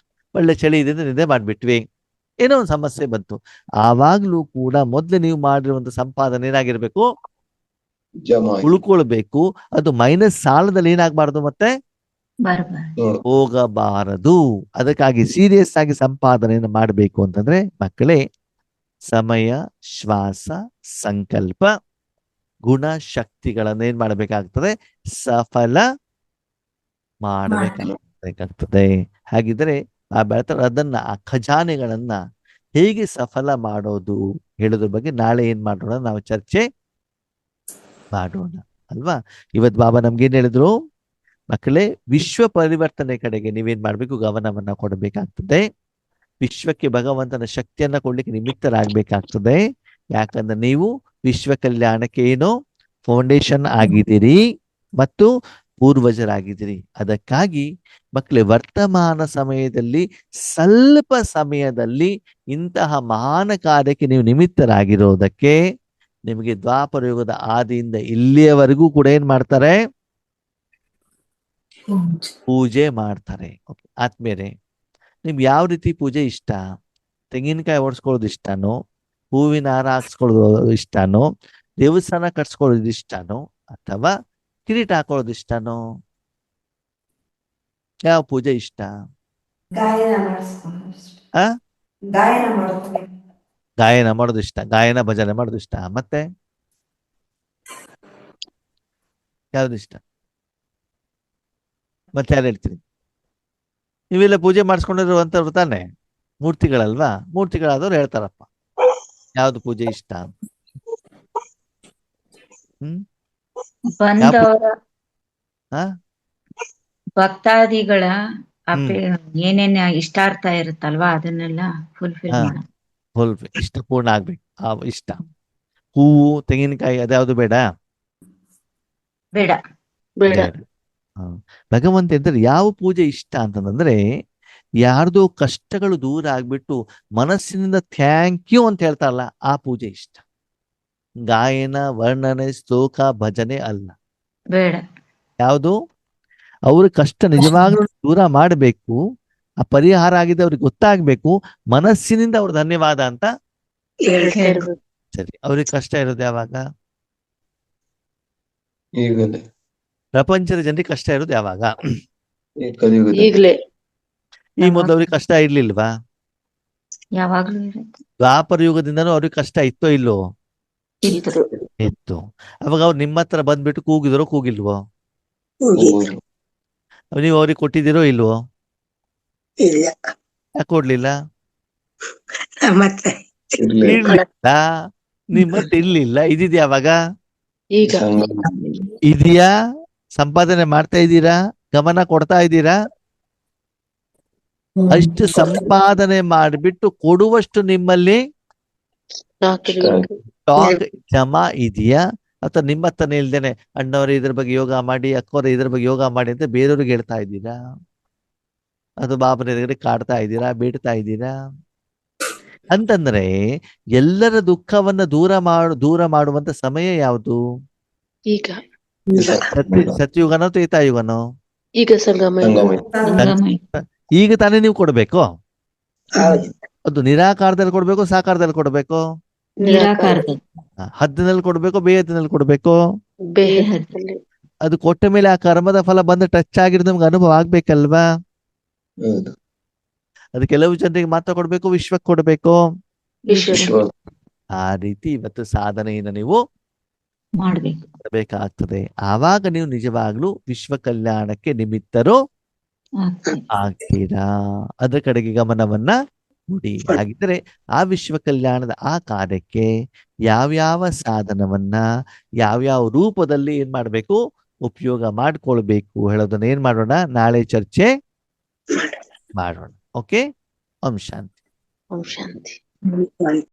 S1: ಒಳ್ಳೆ ಚಳಿ ಇದೆ ನಿದ್ದೆ ಮಾಡ್ಬಿಟ್ವಿ, ಏನೋ ಒಂದು ಸಮಸ್ಯೆ ಬಂತು. ಆವಾಗ್ಲೂ ಕೂಡ ಮೊದ್ಲು ನೀವು ಮಾಡಿರುವಂತ ಸಂಪಾದನೆ ಏನಾಗಿರ್ಬೇಕು?
S2: ಜಮಾ ಆಗಿ
S1: ಉಳ್ಕೊಳ್ಬೇಕು. ಅದು ಮೈನಸ್ ಸಾಲದಲ್ಲಿ ಏನಾಗಬಾರ್ದು, ಮತ್ತೆ
S3: ಬರಬಾರ್ದು.
S2: ನೋಡು.
S1: ಹೋಗಬಾರದು. ಅದಕ್ಕಾಗಿ ಸೀರಿಯಸ್ ಆಗಿ ಸಂಪಾದನೆಯನ್ನು ಮಾಡಬೇಕು ಅಂತಂದ್ರೆ ಮಕ್ಕಳೇ, ಸಮಯ, ಶ್ವಾಸ, ಸಂಕಲ್ಪ, ಗುಣ, ಶಕ್ತಿಗಳನ್ನ ಏನ್ ಮಾಡಬೇಕಾಗ್ತದೆ? ಸಫಲ ಮಾಡಬೇಕಾಗ್ತದೆ. ಹಾಗಿದ್ರೆ ಆ ಬೆಳತರ ಅದನ್ನ, ಆ ಖಜಾನೆಗಳನ್ನ ಹೇಗೆ ಸಫಲ ಮಾಡೋದು ಹೇಳೋದ್ರ ಬಗ್ಗೆ ನಾಳೆ ಏನ್ ಮಾಡೋಣ, ನಾವು ಚರ್ಚೆ ಮಾಡೋಣ ಅಲ್ವಾ. ಇವತ್ ಬಾಬಾ ನಮ್ಗೇನ್ ಹೇಳಿದ್ರು ಮಕ್ಕಳೇ? ವಿಶ್ವ ಪರಿವರ್ತನೆ ಕಡೆಗೆ ನೀವೇನ್ ಮಾಡ್ಬೇಕು? ಗಮನವನ್ನ ಕೊಡಬೇಕಾಗ್ತದೆ. ವಿಶ್ವಕ್ಕೆ ಭಗವಂತನ ಶಕ್ತಿಯನ್ನ ಕೊಡ್ಲಿಕ್ಕೆ ನಿಮಿತ್ತರಾಗಬೇಕಾಗ್ತದೆ. ಯಾಕಂದ್ರೆ ನೀವು ವಿಶ್ವ ಕಲ್ಯಾಣಕ್ಕೆ ಏನು ಫೌಂಡೇಶನ್ ಆಗಿದ್ದೀರಿ ಮತ್ತು ಪೂರ್ವಜರಾಗಿದ್ದೀರಿ. ಅದಕ್ಕಾಗಿ ಮಕ್ಕಳೇ, ವರ್ತಮಾನ ಸಮಯದಲ್ಲಿ ಸ್ವಲ್ಪ ಸಮಯದಲ್ಲಿ ಇಂತಹ ಮಹಾನ ಕಾರ್ಯಕ್ಕೆ ನೀವು ನಿಮಿತ್ತರಾಗಿರೋದಕ್ಕೆ ನಿಮಗೆ ದ್ವಾಪರ ಯುಗದ ಆದಿಯಿಂದ ಇಲ್ಲಿಯವರೆಗೂ ಕೂಡ ಏನ್ ಮಾಡ್ತಾರೆ? ಪೂಜೆ ಮಾಡ್ತಾರೆ. ಆದ್ಮೇಲೆ ನಿಮ್ಗೆ ಯಾವ ರೀತಿ ಪೂಜೆ ಇಷ್ಟ? ತೆಂಗಿನಕಾಯಿ ಓಡಿಸ್ಕೊಳ್ಳೋದು ಇಷ್ಟನೋ, ಹೂವಿನ ಹಾರ ಹಾಕ್ಸ್ಕೊಳ್ಳೋದು ಇಷ್ಟನೋ, ದೇವಸ್ಥಾನ ಕಟ್ಸ್ಕೊಳ್ಳೋದು ಇಷ್ಟನೋ, ಅಥವಾ ಕಿರೀಟ ಹಾಕೊಳ್ಳೋದು ಇಷ್ಟನೋ? ಯಾವ ಪೂಜೆ ಇಷ್ಟ?
S5: ಗಾಯನ ಮಾಡಿಸ್ಕೊಂಡು
S1: ಆ
S5: ಗಾಯನ ಮಾಡ್ತಾರೆ.
S1: ಗಾಯನ ಮಾಡೋದು ಇಷ್ಟ, ಗಾಯನ ಭಜನೆ ಮಾಡೋದು ಇಷ್ಟ. ಮತ್ತೆ ಯಾವ್ದು ಇಷ್ಟ? ಮತ್ತೆ ಯಾರು ಹೇಳ್ತೀರಿ? ನೀವೆಲ್ಲ ಪೂಜೆ ಮಾಡಿಸ್ಕೊಂಡಿರುವಂತವ್ರು ತಾನೆ, ಮೂರ್ತಿಗಳಲ್ವಾ? ಮೂರ್ತಿಗಳಾದವ್ರು ಹೇಳ್ತಾರಪ್ಪ ಯಾವ್ದು ಪೂಜೆ ಇಷ್ಟ.
S3: ಬಂದವರ
S1: ಹಾ
S3: ಭಕ್ತಾದಿಗಳ ಏನೇನ್ ಇಷ್ಟಾರ್ಥ ಇರುತ್ತಲ್ವಾ ಅದನ್ನೆಲ್ಲ ಫುಲ್ಫಿಲ್
S1: ಹಾ.
S3: ಮಾಡ.
S1: ಇಷ್ಟ ಪೂರ್ಣ ಆಗ್ಬೇಕು. ಆ ಇಷ್ಟ. ಹೂವು, ತೆಂಗಿನಕಾಯಿ ಅದ್ಯಾವ್ದು ಬೇಡ?
S3: ಬೇಡ.
S6: ಬೇಡ.
S1: ಭಗವಂತ ಎಂದ್ರೆ ಯಾವ ಪೂಜೆ ಇಷ್ಟ ಅಂತಂದ್ರೆ, ಯಾರ್ದೋ ಕಷ್ಟಗಳು ದೂರ ಆಗ್ಬಿಟ್ಟು ಮನಸ್ಸಿನಿಂದ ಥ್ಯಾಂಕ್ ಯು ಅಂತ ಹೇಳ್ತಾರಲ್ಲ, ಆ ಪೂಜೆ ಇಷ್ಟ. ಗಾಯನ, ವರ್ಣನೆ, ಸ್ತೋಕ, ಭಜನೆ ಅಲ್ಲ.
S3: ಬೇಡ.
S1: ಯಾವುದು? ಅವ್ರ ಕಷ್ಟ ನಿಜವಾಗ್ಲೂ ದೂರ ಮಾಡಬೇಕು, ಆ ಪರಿಹಾರ ಆಗಿದೆ ಅವ್ರಿಗೆ ಗೊತ್ತಾಗ್ಬೇಕು, ಮನಸ್ಸಿನಿಂದ ಅವ್ರ ಧನ್ಯವಾದ ಅಂತ
S6: ಹೇಳ್ಬೇಕು.
S1: ಸರಿ. ಅವ್ರಿಗೆ ಕಷ್ಟ ಇರೋದು ಯಾವಾಗ?
S2: ಈಗಲೇ.
S1: ಪ್ರಪಂಚದ ಜನರಿಗೆ ಕಷ್ಟ ಇರೋದು ಯಾವಾಗ?
S2: ಈ ಕಲಿಯುಗದಲ್ಲಿ.
S6: ಈಗ್ಲೇ.
S1: ಈ ಮೊದಲು ಅವ್ರಿಗೆ ಕಷ್ಟ ಇರ್ಲಿಲ್ವಾ?
S3: ಯಾವಾಗ್ಲೂ ಇರುತ್ತೆ.
S1: ದ್ವಾಪರ ಯುಗದಿಂದನೂ ಅವ್ರಿಗೆ ಕಷ್ಟ ಇತ್ತೋ ಇಲ್ಲೋ?
S6: ಇದ್ರು.
S1: ಇತ್ತು. ಅವಾಗ ಅವ್ರು ನಿಮ್ಮ ಹತ್ರ ಬಂದ್ಬಿಟ್ಟು ಕೂಗಿದರೋ ಕೂಗಿಲ್ವೋ?
S2: ಹೋಗುದು.
S1: ನೀವು ಅವ್ರಿಗೆ ಕೊಟ್ಟಿದ್ದೀರೋ ಇಲ್ವೋ?
S7: ಇಲ್ಲ.
S1: ಯಾಕೆ ಕೊಡ್ಲಿಲ್ಲ?
S7: ಮತ್ತೆ
S2: ಇರ್ಲಿ.
S1: ಇರ್ಲಿಲ್ಲ. ನಿಮ್ಮತ್ತೆ ಇರ್ಲಿಲ್ಲ. ಇದಿದ್ಯಾ ಯಾವಾಗ?
S6: ಈಗ.
S2: ಸಂಗಮ.
S1: ಇದೆಯಾ? ಸಂಪಾದನೆ ಮಾಡ್ತಾ ಇದ್ದೀರಾ? ಗಮನ ಕೊಡ್ತಾ ಇದ್ದೀರಾ? ಅಷ್ಟು ಸಂಪಾದನೆ ಮಾಡಿಬಿಟ್ಟು ಕೊಡುವಷ್ಟು ನಿಮ್ಮಲ್ಲಿ ಸ್ಟಾಕ್ ಜಮಾ ಇದೆಯಾ? ಅಥವಾ ನಿಮ್ಮ ಹತ್ರನೇ ಇಲ್ದೇನೆ ಅಣ್ಣವ್ರ ಇದ್ರ ಬಗ್ಗೆ ಯೋಗ ಮಾಡಿ, ಅಕ್ಕವ್ರ ಇದ್ರ ಬಗ್ಗೆ ಯೋಗ ಮಾಡಿ ಅಂತ ಬೇರೆಯವ್ರಿಗೆ ಹೇಳ್ತಾ ಇದ್ದೀರಾ? ಅದು ಬಾಬನ ಎದುರುಗಡೆ ಕಾಡ್ತಾ ಇದ್ದೀರಾ, ಬೇಡ್ತಾ ಇದ್ದೀರಾ? ಅಂತಂದ್ರೆ ಎಲ್ಲರ ದುಃಖವನ್ನ ದೂರ ಮಾಡುವಂತ ಸಮಯ ಯಾವುದು?
S6: ಈಗ.
S1: ಸತ್ಯುಗನೋ ತ್ರೇತಾಯುಗನೋ?
S6: ಈಗ ಸಂಗಮ.
S2: ಸಂಗಮ.
S1: ಈಗ ತಾನೇ ನೀವು ಕೊಡ್ಬೇಕು.
S7: ಹೌದು.
S1: ಅದು ನಿರಾಕಾರದಲ್ಲಿ ಕೊಡ್ಬೇಕು, ಸಾಕಾರದಲ್ಲಿ ಕೊಡ್ಬೇಕು?
S3: ನಿರಾಕಾರದಲ್ಲಿ.
S1: ಹದ್ದಿನಲ್ಲಿ ಕೊಡ್ಬೇಕು, ಬೇಹದ್ದಿನಲ್ಲಿ ಕೊಡ್ಬೇಕು?
S6: ಬೇಹದಲ್ಲಿ.
S1: ಅದು ಕೊಟ್ಟ ಮೇಲೆ ಆ ಕರ್ಮದ ಫಲ ಬಂದು ಟಚ್ ಆಗಿರೋದು ನಮ್ಗೆ ಅನುಭವ ಆಗ್ಬೇಕಲ್ವಾ?
S2: ಹೌದು.
S1: ಅದು ಕೆಲವು ಜನರಿಗೆ ಮಾತ್ರ ಕೊಡ್ಬೇಕು, ವಿಶ್ವಕ್ಕೆ ಕೊಡ್ಬೇಕು?
S6: ವಿಶ್ವ.
S1: ಆ ರೀತಿ ಇವತ್ತು ಸಾಧನೆಯನ್ನು ನೀವು
S3: ಮಾಡ್ಬೇಕು.
S1: ಮಾಡಬೇಕಾಗ್ತದೆ. ಆವಾಗ ನೀವು ನಿಜವಾಗ್ಲೂ ವಿಶ್ವ ಕಲ್ಯಾಣಕ್ಕೆ ನಿಮಿತ್ತರು
S3: ಆಗ್ತದೆ.
S1: ಆಗ್ತೀರಾ. ಅದರ ಕಡೆಗೆ ಗಮನವನ್ನ ಕೊಡಿ. ಹಾಗಿದ್ರೆ ಆ ವಿಶ್ವ ಕಲ್ಯಾಣದ ಆ ಕಾರ್ಯಕ್ಕೆ ಯಾವ್ಯಾವ ಸಾಧನವನ್ನ ಯಾವ್ಯಾವ ರೂಪದಲ್ಲಿ ಏನ್ ಮಾಡ್ಬೇಕು, ಉಪಯೋಗ ಮಾಡ್ಕೊಳ್ಬೇಕು ಹೇಳೋದನ್ನ ಏನ್ ಮಾಡೋಣ, ನಾಳೆ ಚರ್ಚೆ ಮಾಡೋಣ. ಓಕೆ. ಓಂ ಶಾಂತಿ.
S6: ಓಂ ಶಾಂತಿ.
S7: ಹ್ಮ್.